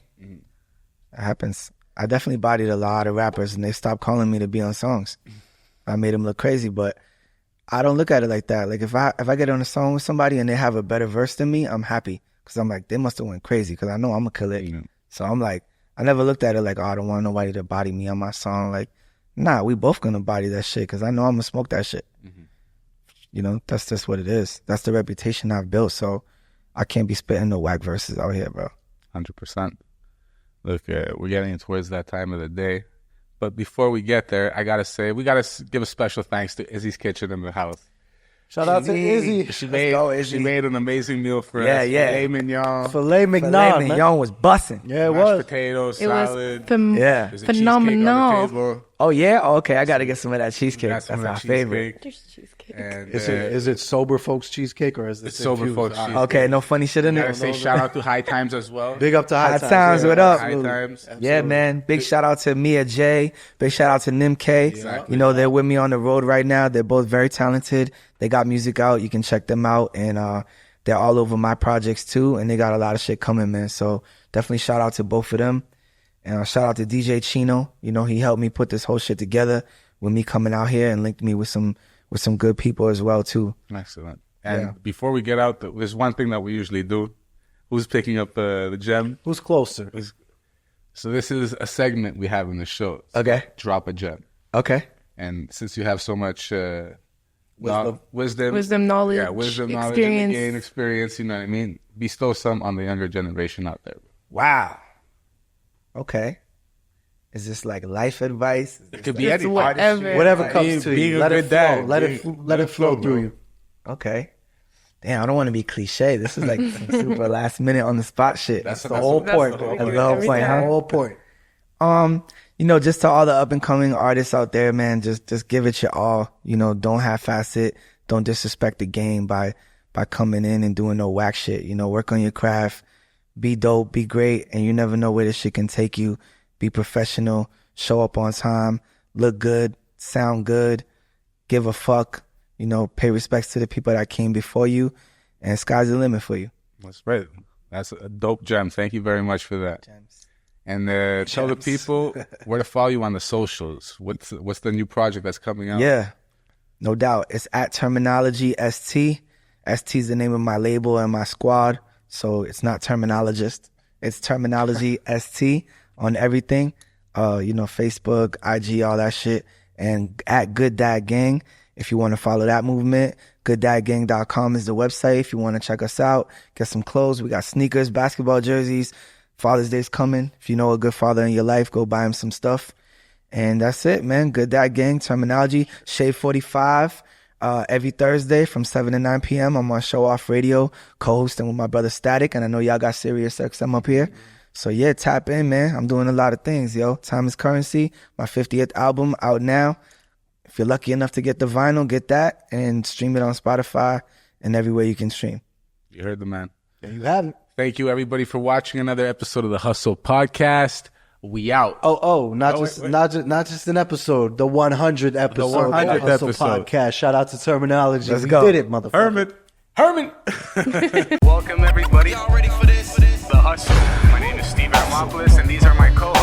That happens. I definitely bodied a lot of rappers, and they stopped calling me to be on songs. I made them look crazy, but I don't look at it like that. Like, if I get on a song with somebody and they have a better verse than me, I'm happy, because I'm like, they must have went crazy, because I know I'm gonna kill it. So I'm like, I never looked at it like, oh, I don't want nobody to body me on my song. Like, nah, we both gonna body that shit, because I know I'm gonna smoke that shit. You know, that's just what it is. That's the reputation I've built. So I can't be spitting no whack verses out here, bro. 100%. Look, we're getting towards that time of the day. But before we get there, I got to say, we got to give a special thanks to Izzy's Kitchen in the house. Shout out to Izzy. She made an amazing meal for us. Filet mignon. Filet mignon was busting. Yeah, it mashed was. potatoes, It salad. was phenomenal. Oh, yeah? Oh, okay, I got to get some of that cheesecake. That's my favorite. There's cheesecake. And, Is it sober folks cheesecake, or is it sober folks cheesecake? Okay, no funny shit in I there. gotta say shout out to High Times as well. Big up to High Times, what up? High Times. Yeah, man. Big shout out to Mia J. Big shout out to Nim K. Exactly. You know, they're with me on the road right now. They're both very talented. They got music out. You can check them out. And they're all over my projects too. And they got a lot of shit coming, man. So definitely shout out to both of them. And shout out to DJ Chino. You know, he helped me put this whole shit together with me coming out here, and linked me with some good people as well too. Excellent. And before we get out, there's one thing that we usually do. Who's picking up the gem? Who's closer? So this is a segment we have in the show. Okay. Drop a gem. Okay. And since you have so much Wisdom, knowledge, experience. Gain experience, you know what I mean? Bestow some on the younger generation out there. Wow. Okay. Is this like life advice? It could be anything. Whatever comes to you. Let it flow. Let it flow through you. Okay. Damn, I don't want to be cliche. This is like some super last minute on the spot shit. That's the whole point. That's the whole point, huh? The whole point. You know, just to all the up and coming artists out there, man, just give it your all. You know, don't half-ass it. Don't disrespect the game by coming in and doing no whack shit. You know, work on your craft. Be dope, be great, and you never know where this shit can take you. Be professional, show up on time, look good, sound good, give a fuck, you know, pay respects to the people that came before you, and sky's the limit for you. That's right. That's a dope gem. Thank you very much for that. Gems. And tell the people where to follow you on the socials. What's the new project that's coming out? Yeah, no doubt. It's at Termanology ST. ST is the name of my label and my squad. So it's not Terminologist. It's Termanology ST on everything. Facebook, IG, all that shit. And at Good Dad Gang, if you want to follow that movement. GoodDadGang.com is the website. If you want to check us out, get some clothes. We got sneakers, basketball jerseys. Father's Day's coming. If you know a good father in your life, go buy him some stuff. And that's it, man. Good Dad Gang, Termanology, Shade 45. Every Thursday from 7 to 9 p.m. I'm on Show Off Radio, co-hosting with my brother Static. And I know y'all got Sirius XM up here. So yeah, tap in, man. I'm doing a lot of things, yo. Time is Currency, my 50th album out now. If you're lucky enough to get the vinyl, get that and stream it on Spotify and everywhere you can stream. You heard the man. There you have it. Thank you, everybody, for watching another episode of the Hustle Podcast. We out. Not just an episode. The 100th episode. The 100th of the Hustle episode. Podcast. Shout out to Terminology. Let's We go. did it, motherfucker. Herman. Welcome, everybody. Y'all ready for this? The Hustle. My name is Steve Armopoulos, and these are my co-hosts.